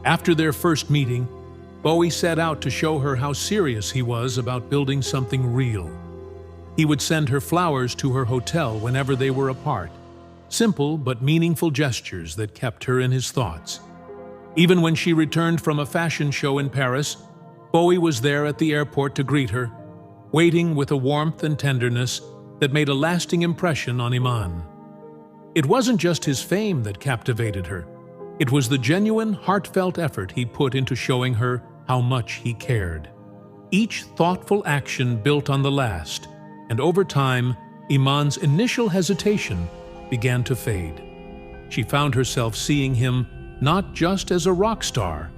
After their first meeting, Bowie set out to show her how serious he was about building something real. He would send her flowers to her hotel whenever they were apart, simple but meaningful gestures that kept her in his thoughts. Even when she returned from a fashion show in Paris, Bowie was there at the airport to greet her, waiting with a warmth and tenderness that made a lasting impression on Iman. It wasn't just his fame that captivated her. It was the genuine, heartfelt effort he put into showing her how much he cared. Each thoughtful action built on the last, and over time, Iman's initial hesitation began to fade. She found herself seeing him not just as a rock star,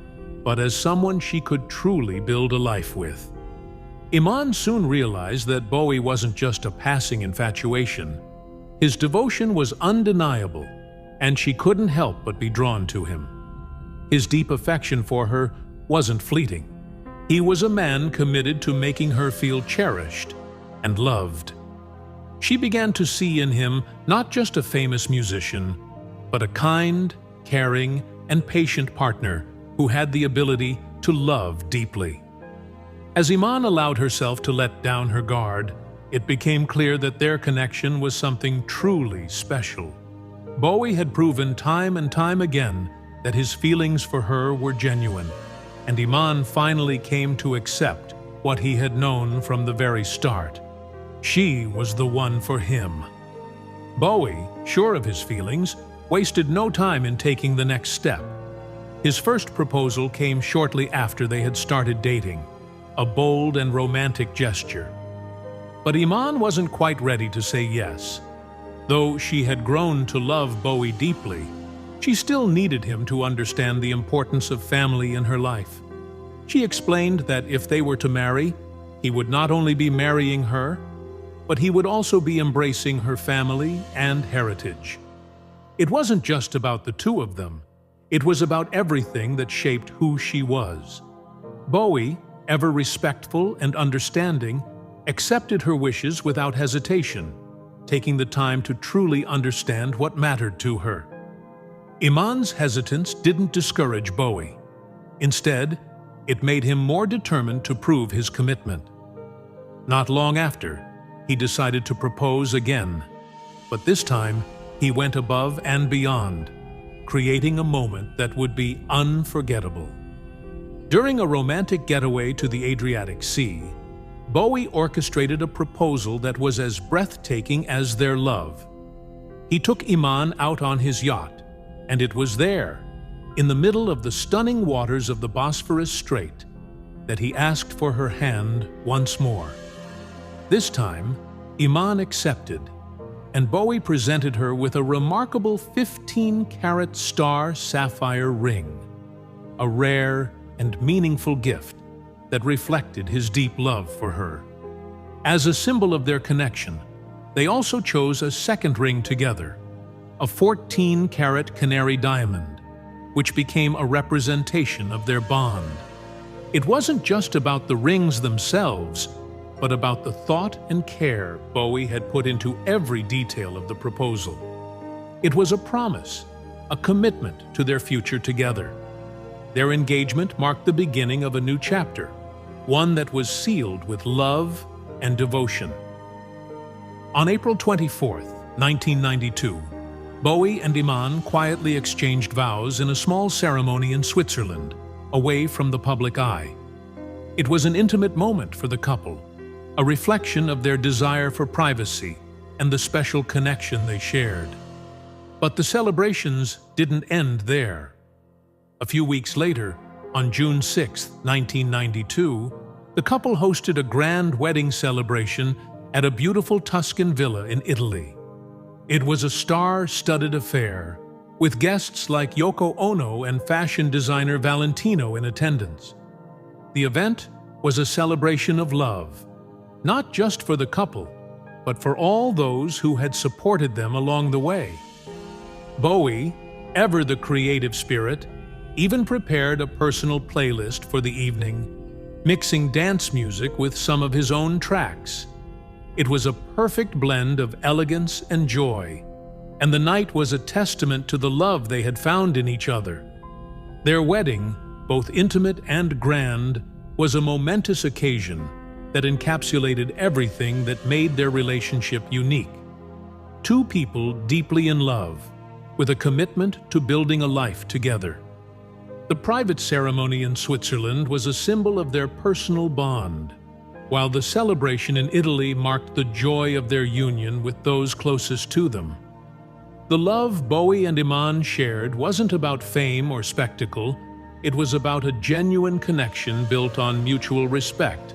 but as someone she could truly build a life with. Iman soon realized that Bowie wasn't just a passing infatuation. His devotion was undeniable, and she couldn't help but be drawn to him. His deep affection for her wasn't fleeting. He was a man committed to making her feel cherished and loved. She began to see in him not just a famous musician, but a kind, caring, and patient partner who had the ability to love deeply. As Iman allowed herself to let down her guard, it became clear that their connection was something truly special. Bowie had proven time and time again that his feelings for her were genuine, and Iman finally came to accept what he had known from the very start. She was the one for him. Bowie, sure of his feelings, wasted no time in taking the next step. His first proposal came shortly after they had started dating, a bold and romantic gesture. But Iman wasn't quite ready to say yes. Though she had grown to love Bowie deeply, she still needed him to understand the importance of family in her life. She explained that if they were to marry, he would not only be marrying her, but he would also be embracing her family and heritage. It wasn't just about the two of them. It was about everything that shaped who she was. Bowie, ever respectful and understanding, accepted her wishes without hesitation, taking the time to truly understand what mattered to her. Iman's hesitance didn't discourage Bowie. Instead, it made him more determined to prove his commitment. Not long after, he decided to propose again, but this time he went above and beyond, creating a moment that would be unforgettable. During a romantic getaway to the Adriatic Sea, Bowie orchestrated a proposal that was as breathtaking as their love. He took Iman out on his yacht, and it was there, in the middle of the stunning waters of the Bosphorus Strait, that he asked for her hand once more. This time, Iman accepted, and Bowie presented her with a remarkable 15-carat star sapphire ring, a rare and meaningful gift that reflected his deep love for her. As a symbol of their connection, they also chose a second ring together, a 14-carat canary diamond, which became a representation of their bond. It wasn't just about the rings themselves, but about the thought and care Bowie had put into every detail of the proposal. It was a promise, a commitment to their future together. Their engagement marked the beginning of a new chapter, one that was sealed with love and devotion. On April 24, 1992, Bowie and Iman quietly exchanged vows in a small ceremony in Switzerland, away from the public eye. It was an intimate moment for the couple, a reflection of their desire for privacy and the special connection they shared. But the celebrations didn't end there. A few weeks later, on June 6, 1992, the couple hosted a grand wedding celebration at a beautiful Tuscan villa in Italy. It was a star-studded affair, with guests like Yoko Ono and fashion designer Valentino in attendance. The event was a celebration of love, not just for the couple, but for all those who had supported them along the way. Bowie, ever the creative spirit, even prepared a personal playlist for the evening, mixing dance music with some of his own tracks. It was a perfect blend of elegance and joy, and the night was a testament to the love they had found in each other. Their wedding, both intimate and grand, was a momentous occasion that encapsulated everything that made their relationship unique. Two people deeply in love, with a commitment to building a life together. The private ceremony in Switzerland was a symbol of their personal bond, while the celebration in Italy marked the joy of their union with those closest to them. The love Bowie and Iman shared wasn't about fame or spectacle, it was about a genuine connection built on mutual respect,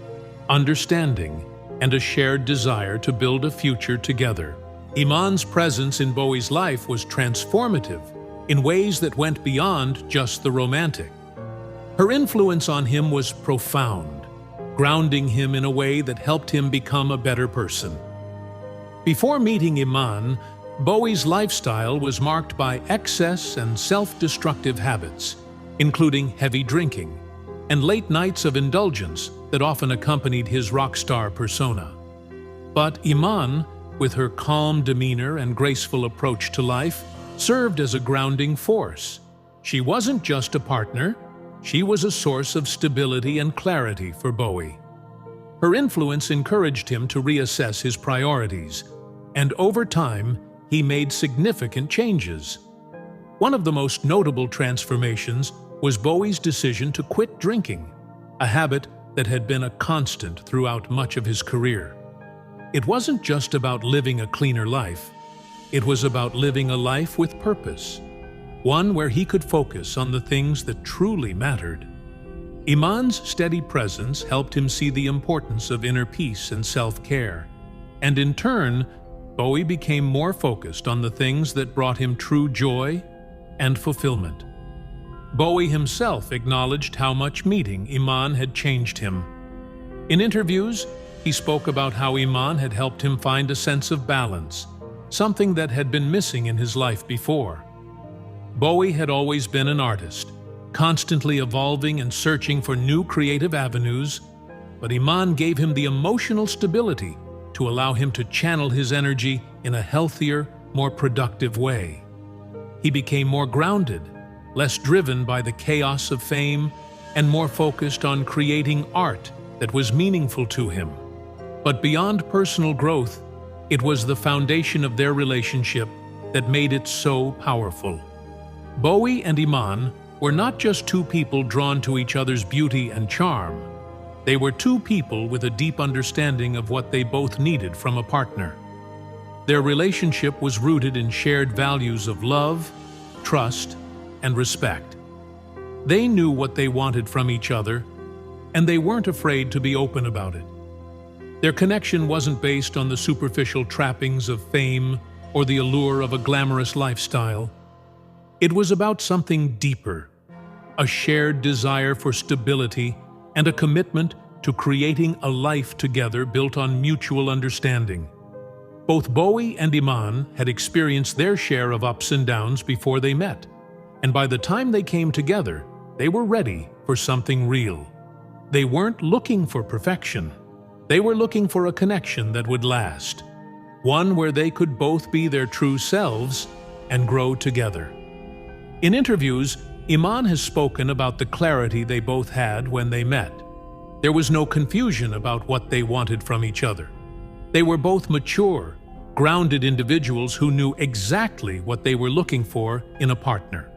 understanding, and a shared desire to build a future together. Iman's presence in Bowie's life was transformative in ways that went beyond just the romantic. Her influence on him was profound, grounding him in a way that helped him become a better person. Before meeting Iman, Bowie's lifestyle was marked by excess and self-destructive habits, including heavy drinking and late nights of indulgence that often accompanied his rock star persona. But Iman, with her calm demeanor and graceful approach to life, served as a grounding force. She wasn't just a partner, she was a source of stability and clarity for Bowie. Her influence encouraged him to reassess his priorities, and over time, he made significant changes. One of the most notable transformations was Bowie's decision to quit drinking, a habit that had been a constant throughout much of his career. It wasn't just about living a cleaner life, it was about living a life with purpose, one where he could focus on the things that truly mattered. Iman's steady presence helped him see the importance of inner peace and self-care, and in turn, Bowie became more focused on the things that brought him true joy and fulfillment. Bowie himself acknowledged how much meeting Iman had changed him. In interviews, he spoke about how Iman had helped him find a sense of balance, something that had been missing in his life before. Bowie had always been an artist, constantly evolving and searching for new creative avenues, but Iman gave him the emotional stability to allow him to channel his energy in a healthier, more productive way. He became more grounded, less driven by the chaos of fame, and more focused on creating art that was meaningful to him. But beyond personal growth, it was the foundation of their relationship that made it so powerful. Bowie and Iman were not just two people drawn to each other's beauty and charm. They were two people with a deep understanding of what they both needed from a partner. Their relationship was rooted in shared values of love, trust, and respect. They knew what they wanted from each other, and they weren't afraid to be open about it. Their connection wasn't based on the superficial trappings of fame or the allure of a glamorous lifestyle. It was about something deeper, a shared desire for stability and a commitment to creating a life together built on mutual understanding. Both Bowie and Iman had experienced their share of ups and downs before they met, and by the time they came together, they were ready for something real. They weren't looking for perfection. They were looking for a connection that would last, one where they could both be their true selves and grow together. In interviews, Iman has spoken about the clarity they both had when they met. There was no confusion about what they wanted from each other. They were both mature, grounded individuals who knew exactly what they were looking for in a partner.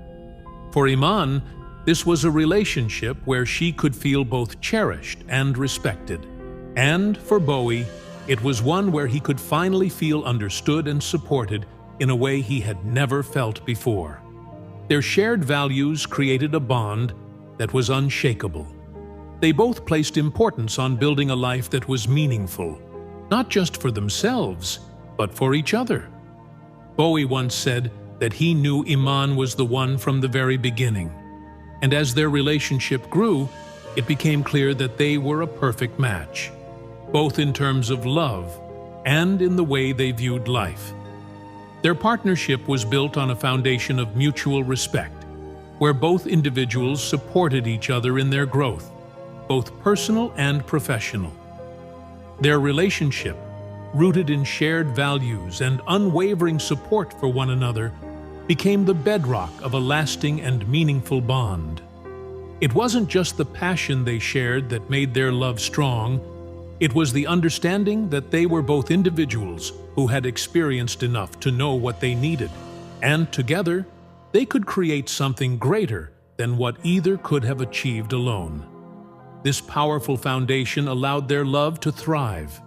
For Iman, this was a relationship where she could feel both cherished and respected. And for Bowie, it was one where he could finally feel understood and supported in a way he had never felt before. Their shared values created a bond that was unshakable. They both placed importance on building a life that was meaningful, not just for themselves, but for each other. Bowie once said that he knew Iman was the one from the very beginning, and as their relationship grew, it became clear that they were a perfect match, both in terms of love and in the way they viewed life. Their partnership was built on a foundation of mutual respect, where both individuals supported each other in their growth, both personal and professional. Their relationship, rooted in shared values and unwavering support for one another, became the bedrock of a lasting and meaningful bond. It wasn't just the passion they shared that made their love strong, it was the understanding that they were both individuals who had experienced enough to know what they needed, and together, they could create something greater than what either could have achieved alone. This powerful foundation allowed their love to thrive,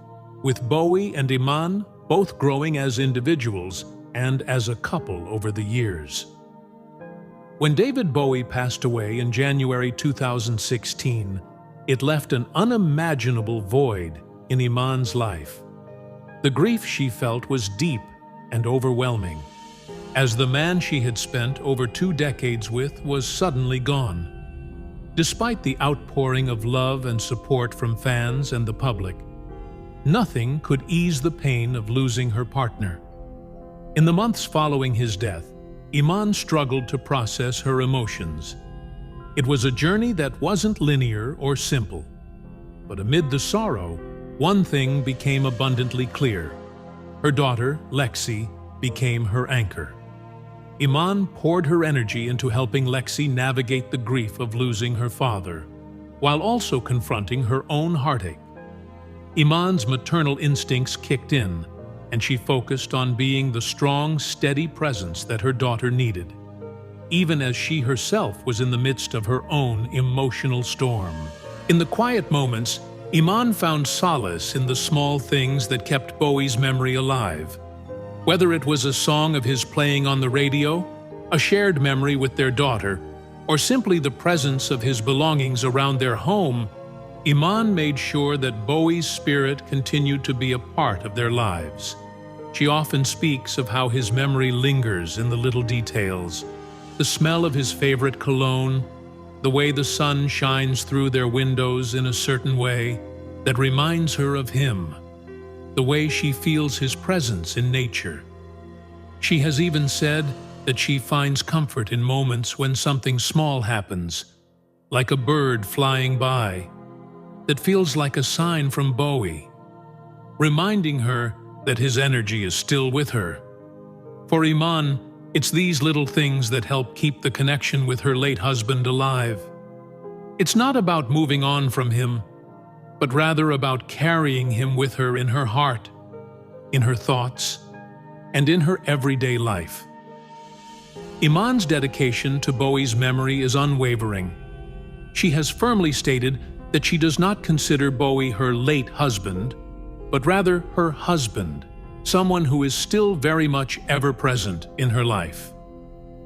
with Bowie and Iman both growing as individuals and as a couple over the years. When David Bowie passed away in January 2016, it left an unimaginable void in Iman's life. The grief she felt was deep and overwhelming, as the man she had spent over 2 decades with was suddenly gone. Despite the outpouring of love and support from fans and the public, nothing could ease the pain of losing her partner. In the months following his death, Iman struggled to process her emotions. It was a journey that wasn't linear or simple. But amid the sorrow, one thing became abundantly clear. Her daughter, Lexi, became her anchor. Iman poured her energy into helping Lexi navigate the grief of losing her father, while also confronting her own heartache. Iman's maternal instincts kicked in, and she focused on being the strong, steady presence that her daughter needed, even as she herself was in the midst of her own emotional storm. In the quiet moments, Iman found solace in the small things that kept Bowie's memory alive. Whether it was a song of his playing on the radio, a shared memory with their daughter, or simply the presence of his belongings around their home, Iman made sure that Bowie's spirit continued to be a part of their lives. She often speaks of how his memory lingers in the little details, the smell of his favorite cologne, the way the sun shines through their windows in a certain way that reminds her of him, the way she feels his presence in nature. She has even said that she finds comfort in moments when something small happens, like a bird flying by, that feels like a sign from Bowie, reminding her that his energy is still with her. For Iman, it's these little things that help keep the connection with her late husband alive. It's not about moving on from him, but rather about carrying him with her in her heart, in her thoughts, and in her everyday life. Iman's dedication to Bowie's memory is unwavering. She has firmly stated that she does not consider Bowie her late husband, but rather her husband, someone who is still very much ever-present in her life.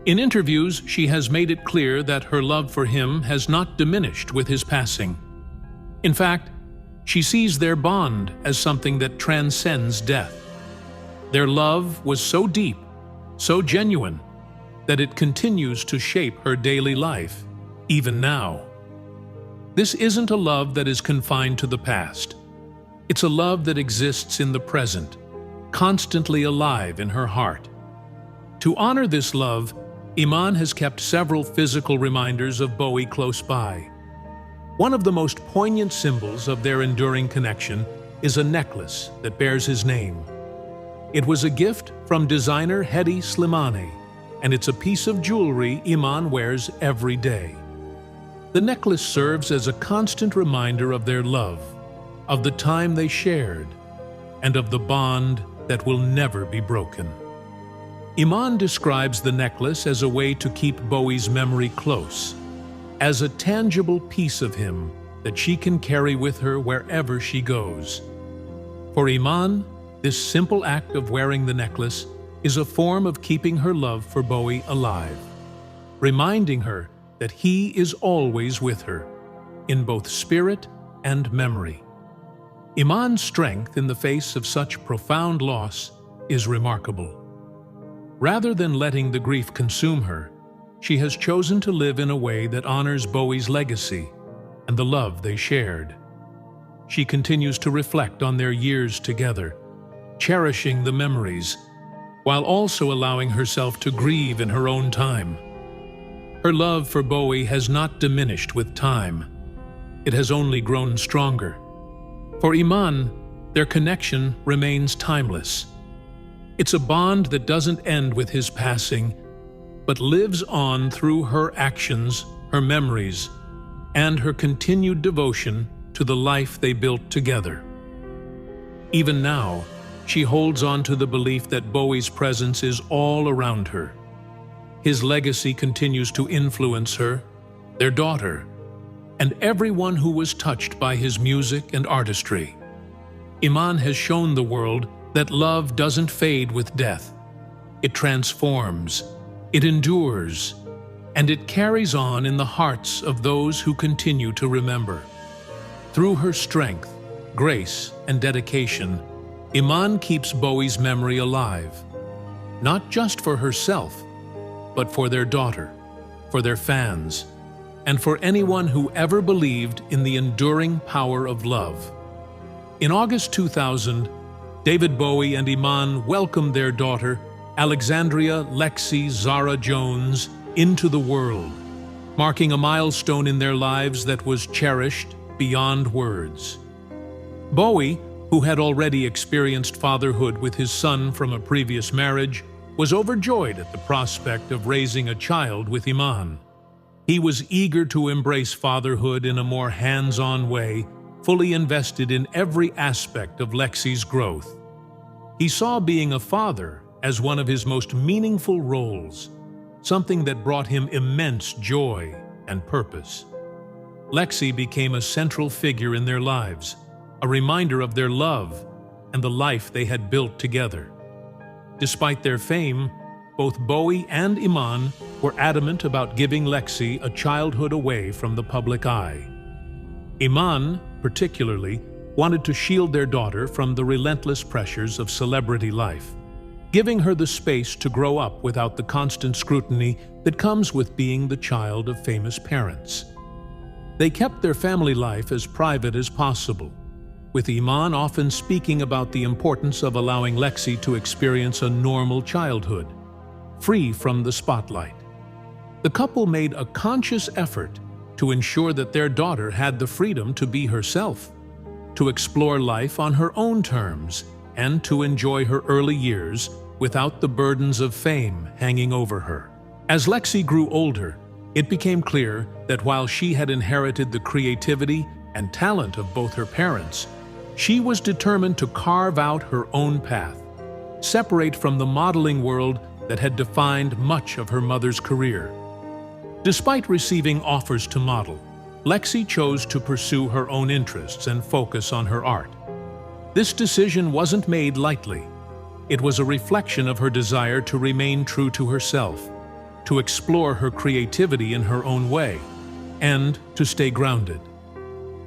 In interviews, she has made it clear that her love for him has not diminished with his passing. In fact, she sees their bond as something that transcends death. Their love was so deep, so genuine, that it continues to shape her daily life, even now. This isn't a love that is confined to the past. It's a love that exists in the present, constantly alive in her heart. To honor this love, Iman has kept several physical reminders of Bowie close by. One of the most poignant symbols of their enduring connection is a necklace that bears his name. It was a gift from designer Hedi Slimani, and it's a piece of jewelry Iman wears every day. The necklace serves as a constant reminder of their love, of the time they shared, and of the bond that will never be broken. Iman describes the necklace as a way to keep Bowie's memory close, as a tangible piece of him that she can carry with her wherever she goes. For Iman, this simple act of wearing the necklace is a form of keeping her love for Bowie alive, reminding her that he is always with her, in both spirit and memory. Iman's strength in the face of such profound loss is remarkable. Rather than letting the grief consume her, she has chosen to live in a way that honors Bowie's legacy and the love they shared. She continues to reflect on their years together, cherishing the memories, while also allowing herself to grieve in her own time. Her love for Bowie has not diminished with time. It has only grown stronger. For Iman, their connection remains timeless. It's a bond that doesn't end with his passing, but lives on through her actions, her memories, and her continued devotion to the life they built together. Even now, she holds on to the belief that Bowie's presence is all around her. His legacy continues to influence her, their daughter, and everyone who was touched by his music and artistry. Iman has shown the world that love doesn't fade with death. It transforms, it endures, and it carries on in the hearts of those who continue to remember. Through her strength, grace, and dedication, Iman keeps Bowie's memory alive, not just for herself, but for their daughter, for their fans, and for anyone who ever believed in the enduring power of love. In August 2000, David Bowie and Iman welcomed their daughter, Alexandria Lexi Zara Jones, into the world, marking a milestone in their lives that was cherished beyond words. Bowie, who had already experienced fatherhood with his son from a previous marriage, was overjoyed at the prospect of raising a child with Iman. He was eager to embrace fatherhood in a more hands-on way, fully invested in every aspect of Lexi's growth. He saw being a father as one of his most meaningful roles, something that brought him immense joy and purpose. Lexi became a central figure in their lives, a reminder of their love and the life they had built together. Despite their fame, both Bowie and Iman were adamant about giving Lexi a childhood away from the public eye. Iman, particularly, wanted to shield their daughter from the relentless pressures of celebrity life, giving her the space to grow up without the constant scrutiny that comes with being the child of famous parents. They kept their family life as private as possible, with Iman often speaking about the importance of allowing Lexi to experience a normal childhood, free from the spotlight. The couple made a conscious effort to ensure that their daughter had the freedom to be herself, to explore life on her own terms, and to enjoy her early years without the burdens of fame hanging over her. As Lexi grew older, it became clear that while she had inherited the creativity and talent of both her parents, she was determined to carve out her own path, separate from the modeling world that had defined much of her mother's career. Despite receiving offers to model, Lexi chose to pursue her own interests and focus on her art. This decision wasn't made lightly. It was a reflection of her desire to remain true to herself, to explore her creativity in her own way, and to stay grounded.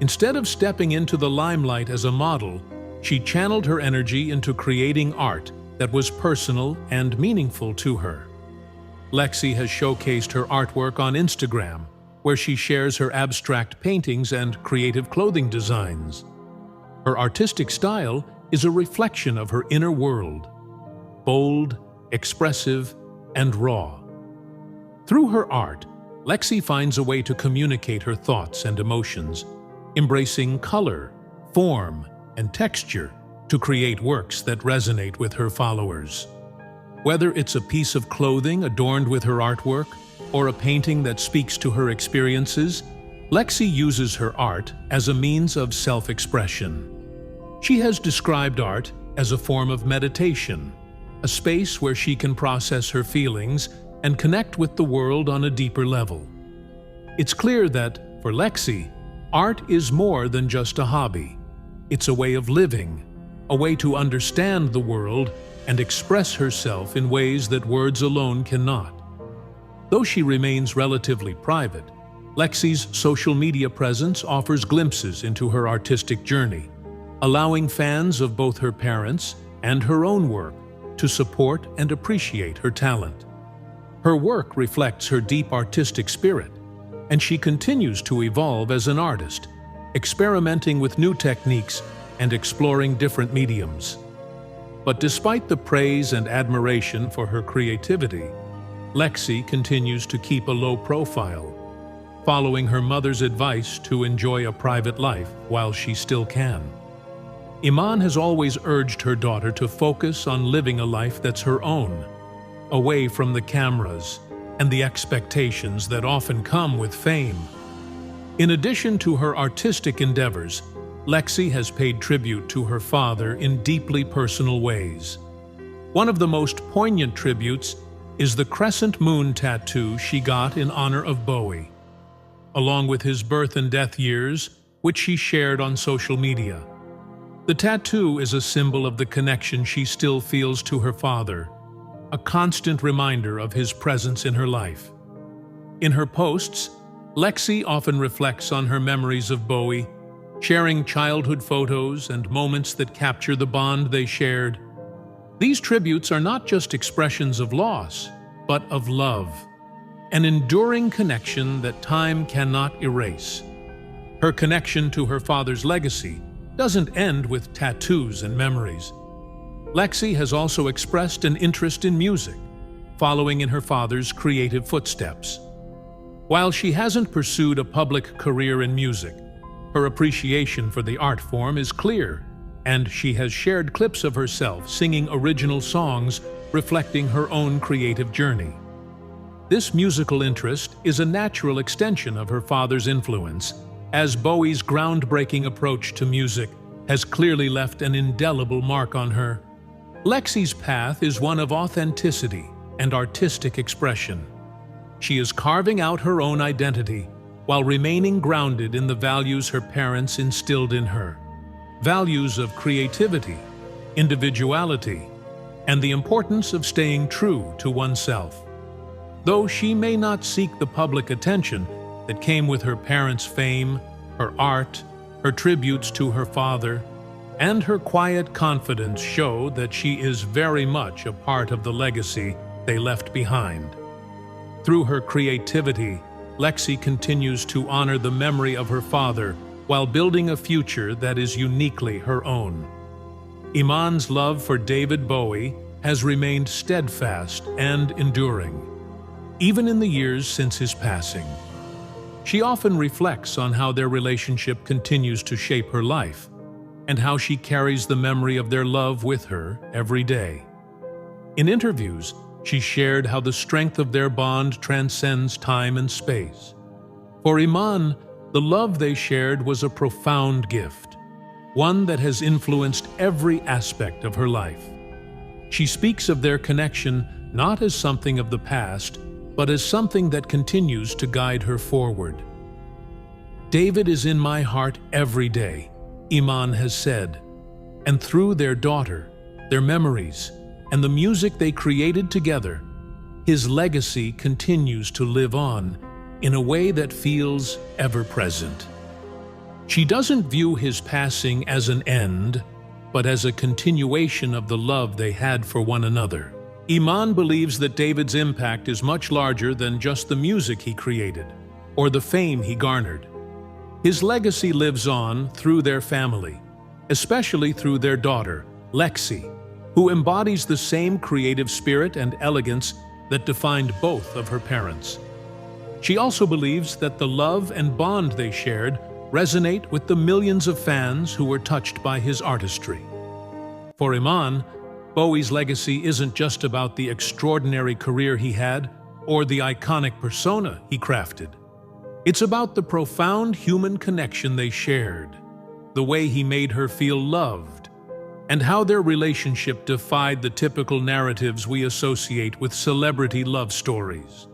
Instead of stepping into the limelight as a model, she channeled her energy into creating art that was personal and meaningful to her. Lexi has showcased her artwork on Instagram, where she shares her abstract paintings and creative clothing designs. Her artistic style is a reflection of her inner world, bold, expressive, and raw. Through her art, Lexi finds a way to communicate her thoughts and emotions, embracing color, form, and texture to create works that resonate with her followers. Whether it's a piece of clothing adorned with her artwork or a painting that speaks to her experiences, Lexi uses her art as a means of self-expression. She has described art as a form of meditation, a space where she can process her feelings and connect with the world on a deeper level. It's clear that, for Lexi, art is more than just a hobby. It's a way of living, a way to understand the world and express herself in ways that words alone cannot. Though she remains relatively private, Lexi's social media presence offers glimpses into her artistic journey, allowing fans of both her parents and her own work to support and appreciate her talent. Her work reflects her deep artistic spirit, and she continues to evolve as an artist, experimenting with new techniques and exploring different mediums. But despite the praise and admiration for her creativity, Lexi continues to keep a low profile, following her mother's advice to enjoy a private life while she still can. Iman has always urged her daughter to focus on living a life that's her own, away from the cameras and the expectations that often come with fame. In addition to her artistic endeavors, Lexi has paid tribute to her father in deeply personal ways. One of the most poignant tributes is the crescent moon tattoo she got in honor of Bowie, along with his birth and death years, which she shared on social media. The tattoo is a symbol of the connection she still feels to her father, a constant reminder of his presence in her life. In her posts, Lexi often reflects on her memories of Bowie, sharing childhood photos and moments that capture the bond they shared. These tributes are not just expressions of loss, but of love, an enduring connection that time cannot erase. Her connection to her father's legacy doesn't end with tattoos and memories. Lexi has also expressed an interest in music, following in her father's creative footsteps. While she hasn't pursued a public career in music, her appreciation for the art form is clear. and she has shared clips of herself singing original songs reflecting her own creative journey. This musical interest is a natural extension of her father's influence, as Bowie's groundbreaking approach to music has clearly left an indelible mark on her. Lexi's path is one of authenticity and artistic expression. She is carving out her own identity while remaining grounded in the values her parents instilled in her. Values of creativity, individuality, and the importance of staying true to oneself. Though she may not seek the public attention that came with her parents' fame, her art, her tributes to her father, and her quiet confidence show that she is very much a part of the legacy they left behind. Through her creativity, Lexi continues to honor the memory of her father while building a future that is uniquely her own. Iman's love for David Bowie has remained steadfast and enduring, even in the years since his passing. She often reflects on how their relationship continues to shape her life, and how she carries the memory of their love with her every day. In interviews, she shared how the strength of their bond transcends time and space. For Iman, the love they shared was a profound gift, one that has influenced every aspect of her life. She speaks of their connection not as something of the past, but as something that continues to guide her forward. "David is in my heart every day," Iman has said, and through their daughter, their memories, and the music they created together, his legacy continues to live on in a way that feels ever-present. She doesn't view his passing as an end, but as a continuation of the love they had for one another. Iman believes that David's impact is much larger than just the music he created or the fame he garnered. His legacy lives on through their family, especially through their daughter, Lexi, who embodies the same creative spirit and elegance that defined both of her parents. She also believes that the love and bond they shared resonate with the millions of fans who were touched by his artistry. For Iman, Bowie's legacy isn't just about the extraordinary career he had or the iconic persona he crafted. It's about the profound human connection they shared, the way he made her feel loved, and how their relationship defied the typical narratives we associate with celebrity love stories.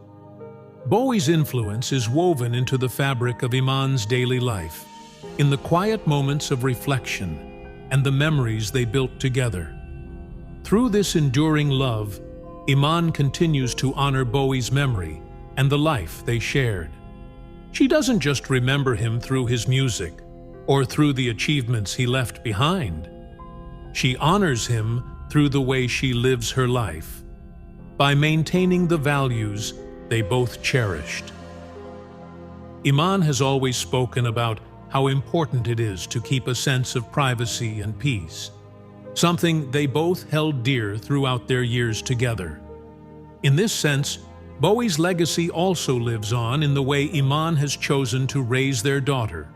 Bowie's influence is woven into the fabric of Iman's daily life, in the quiet moments of reflection and the memories they built together. Through this enduring love, Iman continues to honor Bowie's memory and the life they shared. She doesn't just remember him through his music or through the achievements he left behind. She honors him through the way she lives her life, by maintaining the values they both cherished. Iman has always spoken about how important it is to keep a sense of privacy and peace, something they both held dear throughout their years together. In this sense, Bowie's legacy also lives on in the way Iman has chosen to raise their daughter,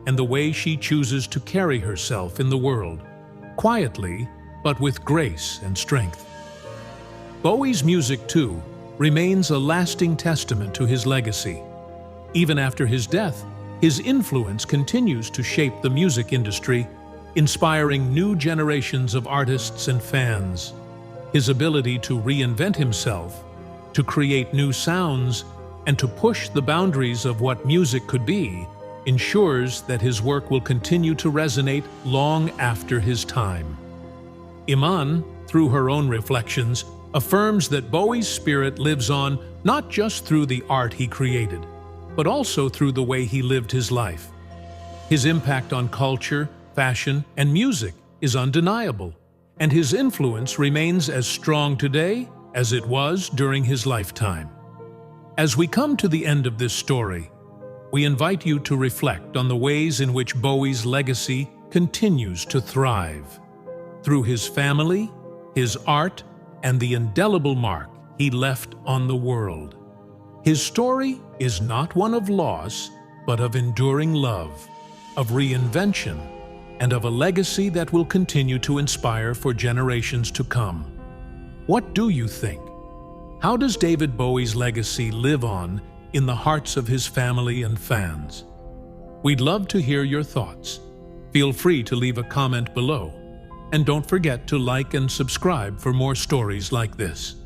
and the way she chooses to carry herself in the world, quietly but with grace and strength. Bowie's music, too, remains a lasting testament to his legacy. Even after his death, his influence continues to shape the music industry, inspiring new generations of artists and fans. His ability to reinvent himself, to create new sounds, and to push the boundaries of what music could be, ensures that his work will continue to resonate long after his time. Iman, through her own reflections, affirms that Bowie's spirit lives on not just through the art he created, but also through the way he lived his life. His impact on culture, fashion, and music is undeniable, and his influence remains as strong today as it was during his lifetime. As we come to the end of this story, we invite you to reflect on the ways in which Bowie's legacy continues to thrive. Through his family, his art, and the indelible mark he left on the world. His story is not one of loss, but of enduring love, of reinvention, and of a legacy that will continue to inspire for generations to come. What do you think? How does David Bowie's legacy live on in the hearts of his family and fans? We'd love to hear your thoughts. Feel free to leave a comment below. And don't forget to like and subscribe for more stories like this.